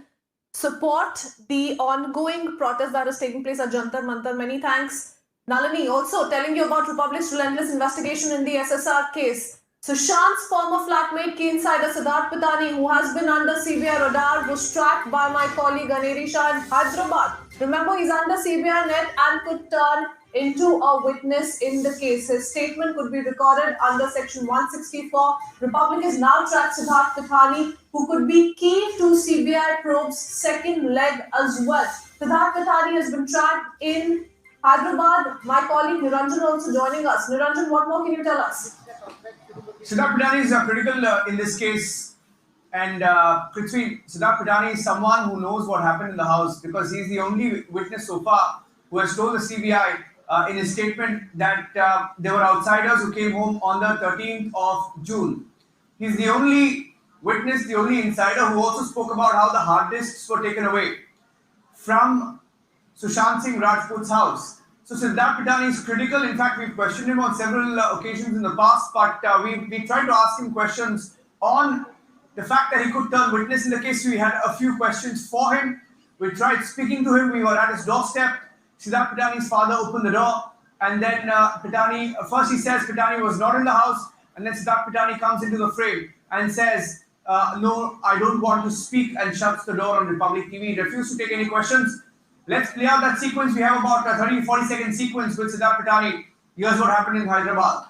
support the ongoing protest that is taking place at Jantar Mantar. Many thanks. Nalini, also telling you about Republic's relentless investigation in the SSR case. Sushant's former flatmate, key insider Siddharth Pitani, who has been under CBI radar, was tracked by my colleague Aneri Shah in Hyderabad. Remember, he's under CBI net and could turn into a witness in the case. His statement could be recorded under Section 164. Republic has now tracked Siddharth Pitani, who could be key to CBI probe's second leg as well. Siddharth Pitani has been tracked in Hyderabad. My colleague Niranjan also joining us. Niranjan, what more can you tell us? Siddharth Pitani is critical in this case, and Prithvi, Siddharth Pitani is someone who knows what happened in the house because he's the only witness so far who has told the CBI in his statement that there were outsiders who came home on the 13th of June. He's the only witness, the only insider who also spoke about how the hard disks were taken away from Sushant Singh Rajput's house. So Siddharth Pitani is critical. In fact, we've questioned him on several occasions in the past, but we tried to ask him questions on the fact that he could turn witness in the case. We had a few questions for him. We tried speaking to him. We were at his doorstep. Siddharth Pitani's father opened the door, and then Pitani, first he says Pitani was not in the house, and then Siddharth Pitani comes into the frame and says, no, I don't want to speak, and shuts the door on Republic TV. He refused to take any questions. Let's play out that sequence. We have about a 30-40 second sequence with Siddharth Pitani. Here's what happened in Hyderabad.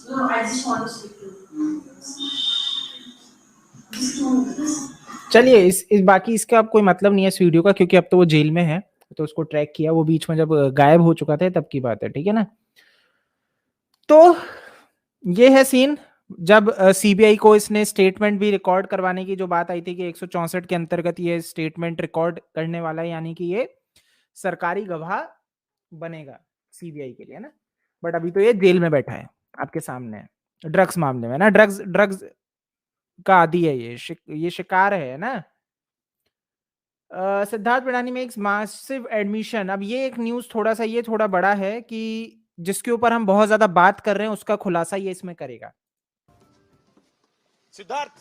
No, I just want to speak to you. चलिए इस बाकी इसका अब कोई मतलब नहीं है इस वीडियो का, क्योंकि अब तो वो जेल में है, तो उसको ट्रैक किया, वो बीच में जब गायब हो चुका था तब की बात है, ठीक है ना। तो ये है सीन जब सीबीआई को इसने स्टेटमेंट भी रिकॉर्ड करवाने की जो बात आई थी कि 164 के अंतर्गत ये स्टेटमेंट रिकॉर्ड करने वाला है, यानी कि ये सरकारी गवाह बनेगा सीबीआई के लिए ना। बट अभी तो ये जेल में बैठा है आपके सामने, ड्रग्स मामले में ना, ड्रग्स का आदी है, ये शिकार है ना। सिद्धार्थ पिठानी में एक मासिव एडमिशन। अब ये एक न्यूज थोड़ा सा ये थोड़ा बड़ा है कि जिसके ऊपर हम बहुत ज्यादा बात कर रहे हैं उसका खुलासा ये इसमें करेगा। सिद्धार्थ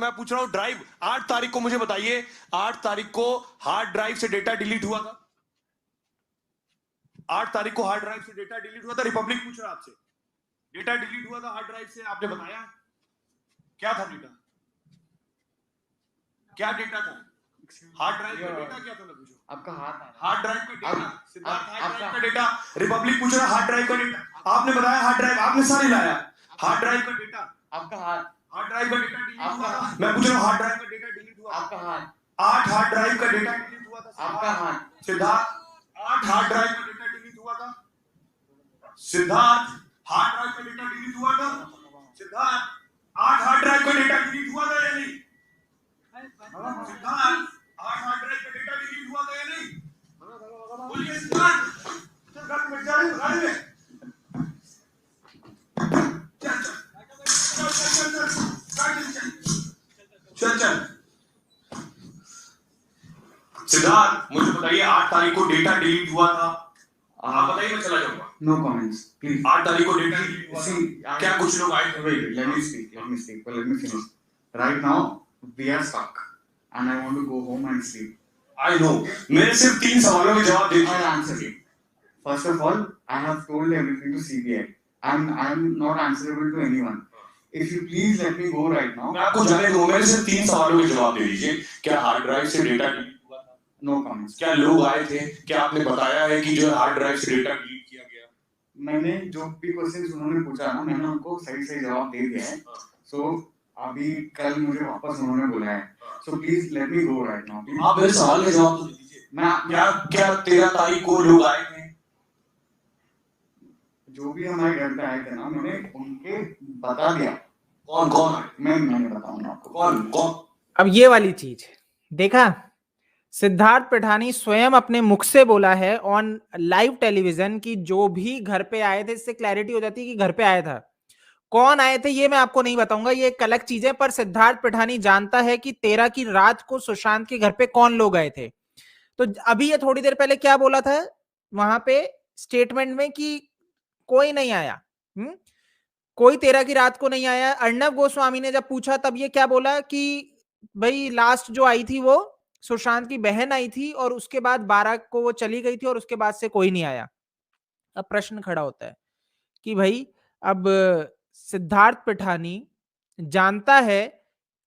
मैं पूछ रहा हूँ, ड्राइव 8 तारीख को मुझे बताइए, 8 तारीख को हार्ड ड्राइव से डेटा डिलीट हुआ था, 8 तारीख को हार्ड ड्राइव से डेटा डिलीट हुआ था। रिपब्लिक पूछ रहा है आपसे, डेटा डिलीट हुआ था हार्ड ड्राइव से, आपने बताया क्या था डेटा, क्या डेटा था हार्ड ड्राइव का डेटा क्या था? पूछो आपका हार्ड ड्राइव का डेटा, सिद्धार्थ हार्ड ड्राइव का डेटा। रिपब्लिक पूछ रहा है हार्ड ड्राइव का डेटा, आपने बताया हार्ड ड्राइव, आपने सारे लाया हार्ड ड्राइव का डेटा, आपका हार्ड ड्राइव का डेटा डिलीट हुआ था। मैं पूछ रहा हूँ हार्ड ड्राइव का डेटा डिलीट हुआ, आपका 8 हार्ड ड्राइव का डेटा डिलीट हुआ था, आपका सिद्धार्थ 8 हार्ड ड्राइव का डेटा डिलीट हुआ था, सिद्धार्थ हार्ड ड्राइव का डेटा डिलीट हुआ था, सिद्धार्थ 8 हार्ड ड्राइव का डेटा डिलीट हुआ था या नहीं? सिद्धार्थ 8 हार्ड ड्राइव का डेटा डिलीट हुआ था या नहीं? बोलिए सिद्धार्थ, चल घर में जा रहे गाड़ी में, चल सिद्धार्थ मुझे बताइए 8 तारीख को डेटा डिलीट हुआ था, आप बताइए, मैं चला जाऊंगा। No comments, please. 8 तारीख को डेटा डिलीट हुआ था, क्या कुछ लोग आए थे? Wait, let me speak, but let me finish. Right now, we are stuck, and I want to go home and sleep. I know. मेरे सिर्फ 3 सवालों के जवाब दीजिए। I'll answer you. First of all, I have told everything to CBI, and I am not answerable to anyone. If you please let me go right now. मैं आपको जाने दूं, मेरे सिर्फ 3 सवालों के जवाब दे दीजिए। क्या हार्ड ड्राइव से डेटा डिलीट हुआ था? No comments. क्या लोग आए थे? क्या आपने बताया है कि जो हार्ड ड्राइव से डेटा डिलीट किया गया? मैंने जो भी क्वेश्चंस उन्होंने पूछा ना, मैंने उनको सही जवाब दे दिया है। So अभी कल मुझे वापस उन्होंने बुलाया है। So please let me go right now. आप मेरे सवाल के जवाब तो दीजिए। मैं क्या 13 तारीख को लोग आए थे? जो भी हमारे घर पे आए थे ना, मैंने उनके बता दिया कौन कौन है। मैंने बताऊंगा आपको कौन कौन। अब ये वाली चीज देखा, सिद्धार्थ पिठानी स्वयं अपने मुख से बोला है ऑन लाइव टेलीविजन कि जो भी घर पे आए थे, इससे क्लैरिटी हो जाती है कि घर पे आया था। कौन आए थे ये मैं आपको नहीं बताऊंगा, ये एक अलग चीज है, पर सिद्धार्थ पिठानी जानता है कि 13 की रात को सुशांत के घर पे कौन लोग आए थे। तो अभी ये थोड़ी देर पहले क्या बोला था वहां पे स्टेटमेंट में कि कोई नहीं आया, कोई 13 की रात को नहीं आया। अर्णव गोस्वामी ने जब पूछा तब ये क्या बोला कि भाई लास्ट जो आई थी वो सुशांत की बहन आई थी और उसके बाद 12 को वो चली गई थी और उसके बाद से कोई नहीं आया। अब प्रश्न खड़ा होता है कि भाई अब सिद्धार्थ पिठानी जानता है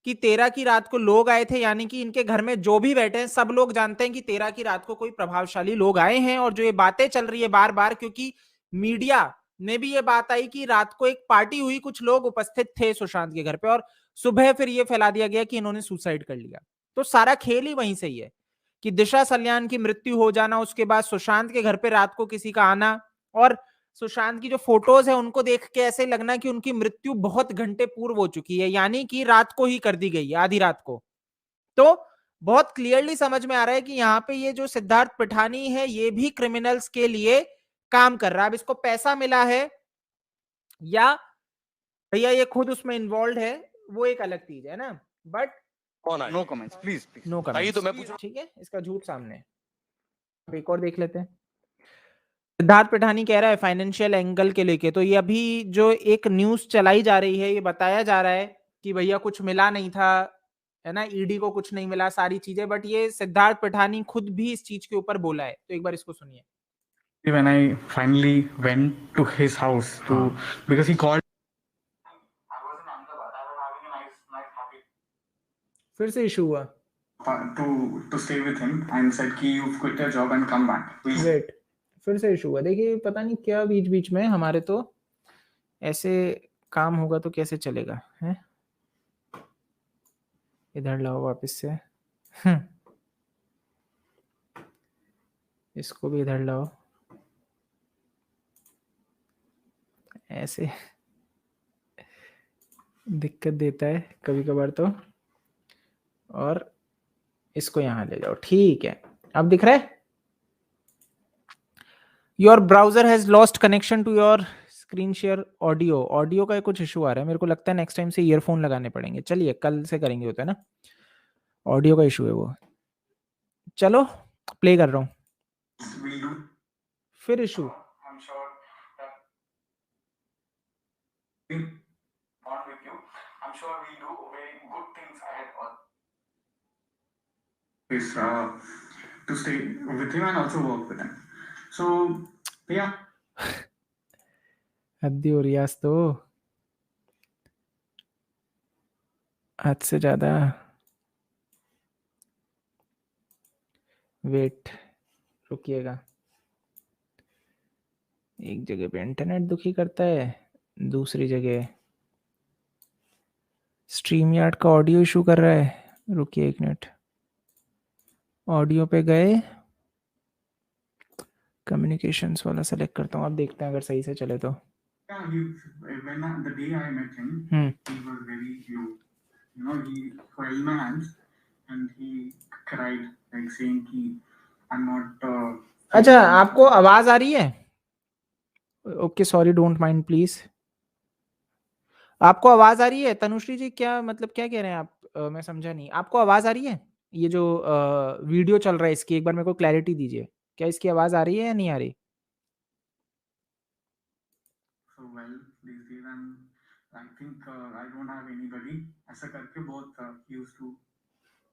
कि 13 की रात को लोग आए थे, यानी कि इनके घर में जो भी बैठे हैं सब लोग जानते हैं कि 13 की रात को कोई प्रभावशाली लोग आए हैं। और जो ये बातें चल रही है बार बार, क्योंकि मीडिया में भी ये बात आई कि रात को एक पार्टी हुई, कुछ लोग उपस्थित थे सुशांत के घर पे, और सुबह फिर ये फैला दिया गया कि इन्होंने सुसाइड कर लिया। तो सारा खेल ही वहीं से ही है कि दिशा सल्यान की मृत्यु हो जाना, उसके बाद सुशांत के घर पे रात को किसी का आना, और सुशांत की जो फोटोज है उनको देख के ऐसे लगना कि उनकी मृत्यु बहुत घंटे पूर्व हो चुकी है, यानी कि रात को ही कर दी गई है, आधी रात को। तो बहुत क्लियरली समझ में आ रहा है कि यहाँ पे ये जो सिद्धार्थ पिठानी है ये भी क्रिमिनल्स के लिए काम कर रहा है। अब इसको पैसा मिला है या भैया ये खुद उसमें इन्वॉल्व है वो एक अलग चीज है ना, but no comments please please. No आइए कमेंट्स। तो मैं पूछूं। ठीक है, इसका झूठ सामने है। अब एक और देख लेते हैं। सिद्धार्थ पिठानी कह रहा है फाइनेंशियल एंगल के लेके, तो ये अभी जो एक न्यूज चलाई जा रही है ये बताया जा रहा है कि भैया कुछ मिला नहीं था, है ना, ईडी को कुछ नहीं मिला, सारी चीजें, बट ये सिद्धार्थ पिठानी खुद भी इस चीज के ऊपर बोला है। तो एक बार इसको सुनिए। When I finally went to his house to because he called. फिर से इशू हुआ to stay with him and said कि you quit your job and come back please. Wait, फिर से इशू हुआ। देखिए पता नहीं क्या बीच बीच में हमारे, तो ऐसे काम होगा तो कैसे चलेगा है। इधर लाओ वापस से, इसको भी इधर लाओ, ऐसे दिक्कत देता है कभी कभार तो। और इसको यहां ले जाओ, ठीक है, अब दिख रहा है। Your browser has lost connection to your screen share audio. Audio का कुछ इशू आ रहा है, मेरे को लगता है नेक्स्ट टाइम से ईयरफोन लगाने पड़ेंगे। चलिए कल से करेंगे, होता है ना, ऑडियो का इशू है वो। चलो प्ले कर रहा हूं, फिर issue. I'm sure that not with you. I'm sure we'll do very good things ahead on this to stay with him and also work with him. So yeah. हद्दी हो रही है आज तो, हद से ज्यादा। वेट, रुकिएगा, एक जगह पे इंटरनेट दुखी करता है, दूसरी जगह स्ट्रीम यार्ड का ऑडियो इशू कर रहा है। रुकिए एक मिनट, ऑडियो पे गए, कम्युनिकेशंस वाला सेलेक्ट करता हूँ, अब देखते हैं अगर सही से चले तो। Yeah, the day I met him, he was very low. You know, he held my hands and he cried, like saying कि I'm not. अच्छा, आपको आवाज आ रही है? Okay, sorry, don't mind please. आपको आवाज आ रही है? तनुश्री जी क्या मतलब क्या कह रहे हैं आप? मैं समझा नहीं। आपको आवाज आ रही है? ये जो वीडियो चल रहा है इसकी एक बार मेरे को क्लैरिटी दीजिए, क्या इसकी आवाज आ रही है या नहीं आ रही? So well these days I think I don't have anybody. ऐसा करके बहुत used to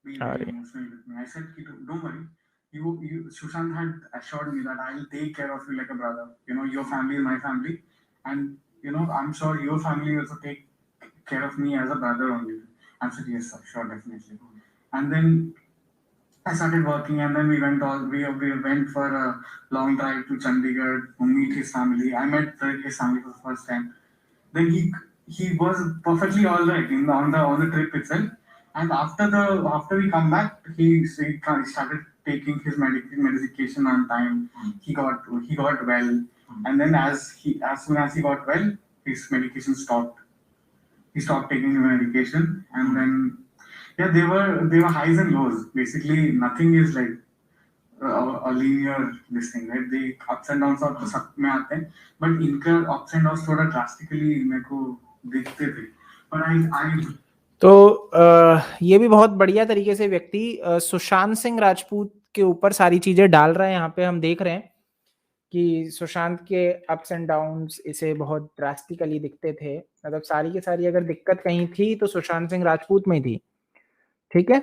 be very emotional with me. I said कि don't worry. You Sushant had assured me that I'll take care of you like a brother. You know, your family is my family, and you know I'm sure your family also take care of me as a brother only. I said yes sir, sure, definitely. And then I started working, and then we went for a long drive to Chandigarh to meet his family. I met his family for the first time. Then he was perfectly all right on the trip itself. And after we come back, he started taking his medication on time. He got well. And then as soon as he got well, his medication stopped. He stopped taking the medication, and then yeah, they were highs and lows. Basically, nothing is like a linear this thing, right? The ups and downs तो सब में आते हैं, but इनका ups and downs थोड़ा drastically मेरे को दिखते थे. But I तो ये भी बहुत बढ़िया तरीके से व्यक्ति सुशांत सिंह राजपूत के ऊपर सारी चीजें डाल रहा है। यहाँ पे हम देख रहे हैं कि सुशांत के अप्स एंड डाउन्स इसे बहुत ड्रास्टिकली दिखते थे। मतलब सारी की सारी अगर दिक्कत कहीं थी तो सुशांत सिंह राजपूत में थी। ठीक है,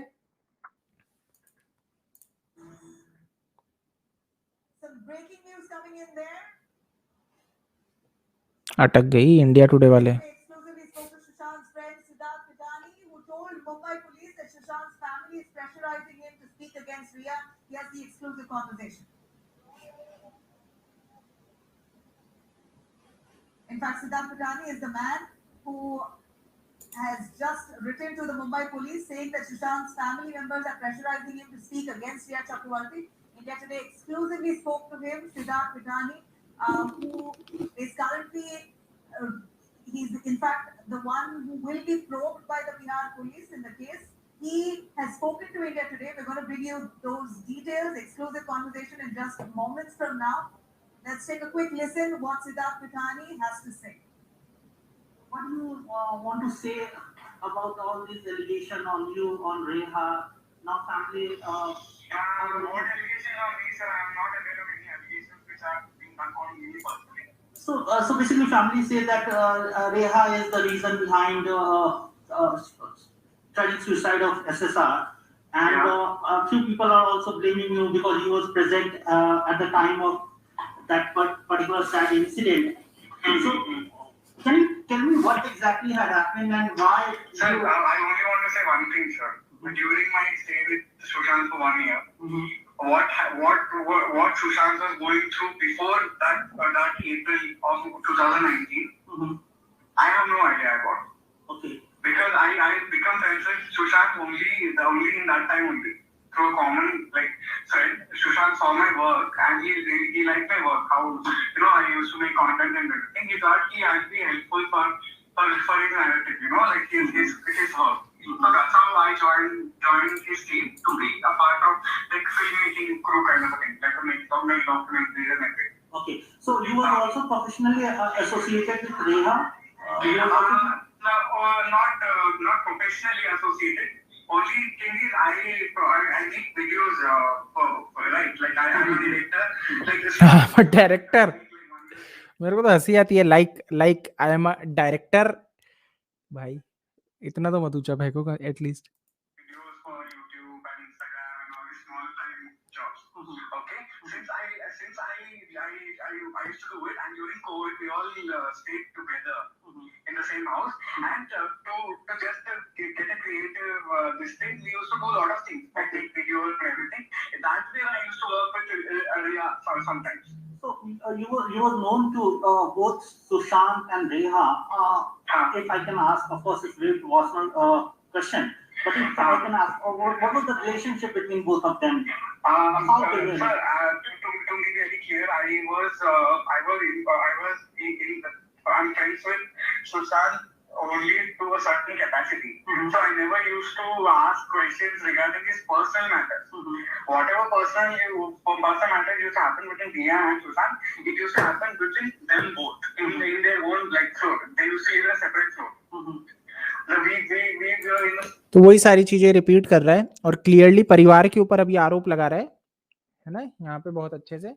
अटक गई इंडिया टुडे वाले। In fact, Siddharth Pitani is the man who has just written to the Mumbai police saying that Sushant's family members are pressurizing him to speak against Riya Chakravarti. India Today exclusively spoke to him, Siddharth Pitani, who is currently, he's in fact the one who will be probed by the Bihar police in the case. He has spoken to India Today. We're going to bring you those details, exclusive conversation in just moments from now. Let's take a quick listen what Siddharth Pitani has to say. What do you want to say about all these allegations on you, on Reha? Now family... what allegations on me, sir? I'm not aware of any allegations which are being done on me personally. So basically family say that Reha is the reason behind tragic suicide of SSR. And a few people are also blaming you because he was present at the time of that particular sad incident. So, can you tell me what exactly had happened and why? Sir, I only want to say one thing, sir. During my stay with Sushant for 1 year, what Sushant was going through before that April of 2019, I have no idea about. Okay. Because I become friends with Sushant only in that time only. Through a common friend, Sushant saw my work and he liked my work. How I used to make content and everything. He thought he had to be helpful for his narrative. His work. So that's how I joined his team to be a part of filmmaking crew kind of a thing, to make documentaries and everything. Okay. So you were also professionally associated with Reha. Not professionally associated. Only thing is I make videos right. I am a director. Director मेरे को तो हंसी आती है। Like I am a director. भाई इतना तो मत ऊंचा फेंको at least. Videos for YouTube and Instagram and all these small time jobs. Okay. Since I used to do it, and during COVID we all stayed together in the same house, and to just get a creative this thing, we used to do a lot of things, like take videos and everything. That way I used to work with Riya sometimes. So you were known to both Sushant and Reha. If I can ask, of course, it's a very personal question, but if I can ask, what was the relationship between both of them? How they were? Sir, to be very clear, I'm friends with Sushant only to a certain capacity. So I never used to ask questions regarding his personal matters. Whatever personal matters used to happen between Riya and Sushant, it used to happen between them both in their own throat. They used to live in a separate throat. तो वही सारी चीजें repeat कर रहा है और clearly परिवार के ऊपर अभी आरोप लगा रहा है ना यहाँ पे बहुत अच्छे से।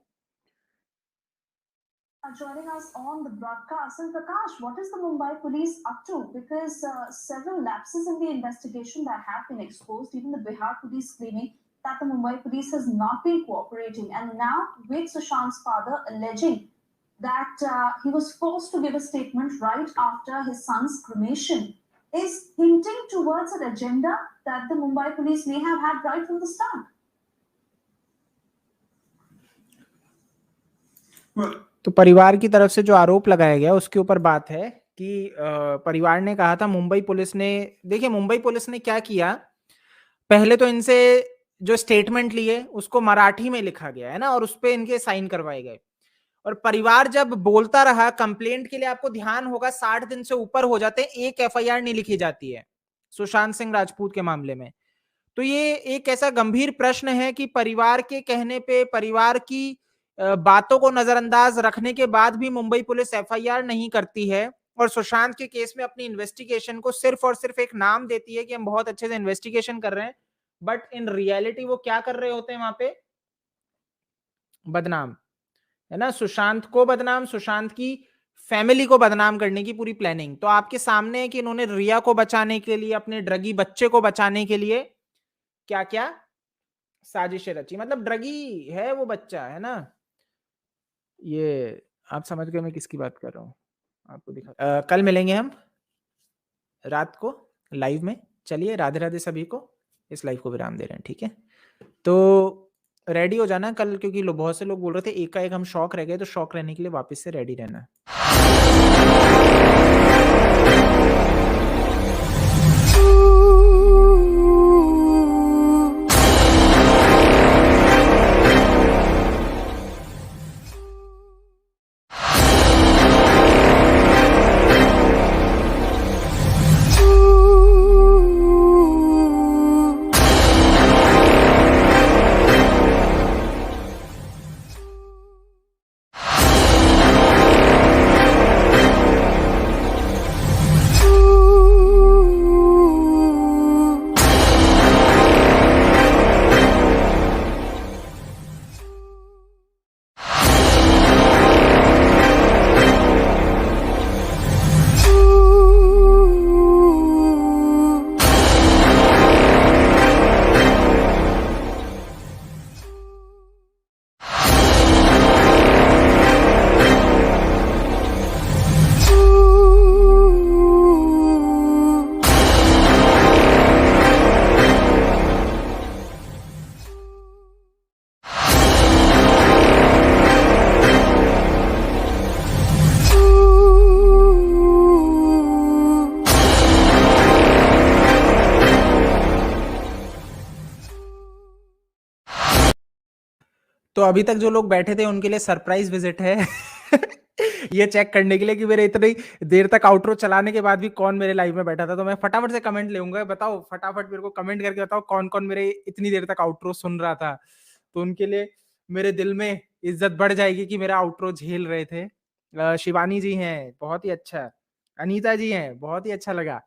Joining us on the broadcast, and Prakash, what is the Mumbai police up to? Because several lapses in the investigation that have been exposed, even the Bihar police claiming that the Mumbai police has not been cooperating, and now with Sushant's father alleging that he was forced to give a statement right after his son's cremation, is hinting towards an agenda that the Mumbai police may have had right from the start. well, तो परिवार की तरफ से जो आरोप लगाया गया उसके ऊपर बात है कि परिवार ने कहा था मुंबई पुलिस ने, देखिए मुंबई पुलिस ने क्या किया, पहले तो इनसे जो स्टेटमेंट लिए उसको मराठी में लिखा गया है ना और उस पे इनके साइन करवाए गए और परिवार जब बोलता रहा, कंप्लेंट के लिए आपको ध्यान होगा 60 दिन से ऊपर हो जाते हैं, एक एफआईआर नहीं लिखी जाती है सुशांत सिंह राजपूत के मामले में। तो ये एक ऐसा गंभीर प्रश्न है कि परिवार के कहने पे, परिवार की बातों को नजरअंदाज रखने के बाद भी मुंबई पुलिस एफआईआर नहीं करती है और सुशांत के केस में अपनी इन्वेस्टिगेशन को सिर्फ और सिर्फ एक नाम देती है कि हम बहुत अच्छे से इन्वेस्टिगेशन कर रहे हैं, बट इन रियलिटी वो क्या कर रहे होते हैं वहां पे? बदनाम, है ना, सुशांत को बदनाम, सुशांत की फैमिली को बदनाम करने की पूरी प्लानिंग। तो आपके सामने है कि इन्होंने रिया को बचाने के लिए, अपने ड्रगी बच्चे को बचाने के लिए क्या क्या साजिशें रची। मतलब ड्रगी है वो बच्चा, है ना, ये आप समझ गए मैं किसकी बात कर रहा हूँ, आपको दिखा। कल मिलेंगे हम रात को लाइव में। चलिए, राधे राधे सभी को, इस लाइव को विराम दे रहे हैं, ठीक है। तो रेडी हो जाना कल, क्योंकि बहुत से लोग बोल रहे थे एक का एक हम शौक रह गए, तो शौक रहने के लिए वापस से रेडी रहना। तो अभी तक जो लोग बैठे थे उनके लिए सरप्राइज विजिट है ये चेक करने के लिए कि मेरे इतनी देर तक आउटरो चलाने के बाद भी कौन मेरे लाइव में बैठा था। तो मैं फटाफट से कमेंट लेऊंगा, बताओ फटाफट मेरे को कमेंट करके बताओ कौन कौन मेरे इतनी देर तक आउटरो सुन रहा था। तो उनके लिए मेरे दिल में इज्जत बढ़ जाएगी कि मेरा आउटरो झेल रहे थे। शिवानी जी हैं, बहुत ही अच्छा। अनीता जी हैं, बहुत ही अच्छा लगा।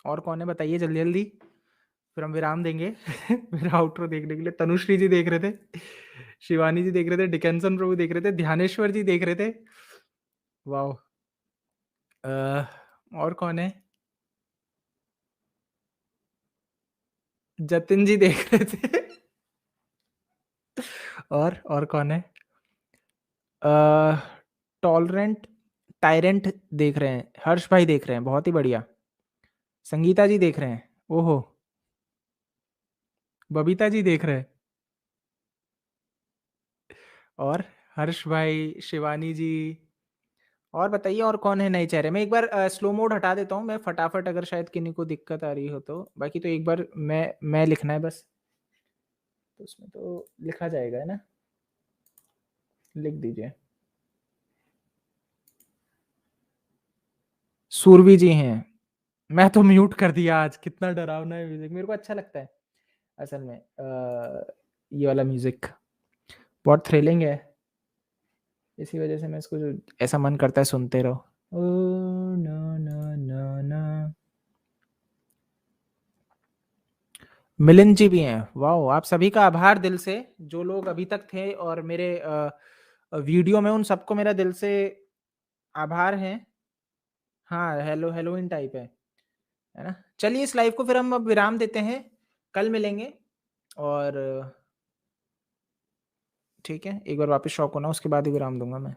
और कौन है बताइए जल्दी जल्दी, फिर हम विराम देंगे मेरा आउटरो देखने के लिए। तनुश्री जी देख रहे थे, शिवानी जी देख रहे थे, डिकेंसन प्रभु देख रहे थे, ध्यानेश्वर जी देख रहे थे, वाह। और कौन है? जतिन जी देख रहे थे और कौन है? टॉलरेंट टायरेंट देख रहे हैं, हर्ष भाई देख रहे हैं, बहुत ही बढ़िया। संगीता जी देख रहे हैं, ओहो। बबीता जी देख रहे हैं, और हर्ष भाई, शिवानी जी। और बताइए और कौन है नए चेहरे? मैं एक बार स्लो मोड हटा देता हूँ मैं फटाफट, अगर शायद किन्हीं को दिक्कत आ रही हो तो। बाकी तो एक बार मैं लिखना है बस, तो उसमें तो लिखा जाएगा, है ना, लिख दीजिए। सूरवी जी हैं, मैं तो म्यूट कर दिया आज। कितना डरावना है म्यूजिक, मेरे को अच्छा लगता है असल में। ये वाला म्यूजिक बहुत थ्रिलिंग है, इसी वजह से मैं इसको जो ऐसा मन करता है सुनते रहो। ओ ना ना ना ना। मिलिंद जी भी हैं, वाओ। आप सभी का आभार दिल से, जो लोग अभी तक थे और मेरे वीडियो में, उन सबको मेरा दिल से आभार है। हाँ, हेलोइन टाइप है ना। चलिए इस लाइव को फिर हम अब विराम देते हैं, कल मिलेंगे। और ठीक है, एक बार वापस शौक होना, उसके बाद ही विराम दूंगा मैं।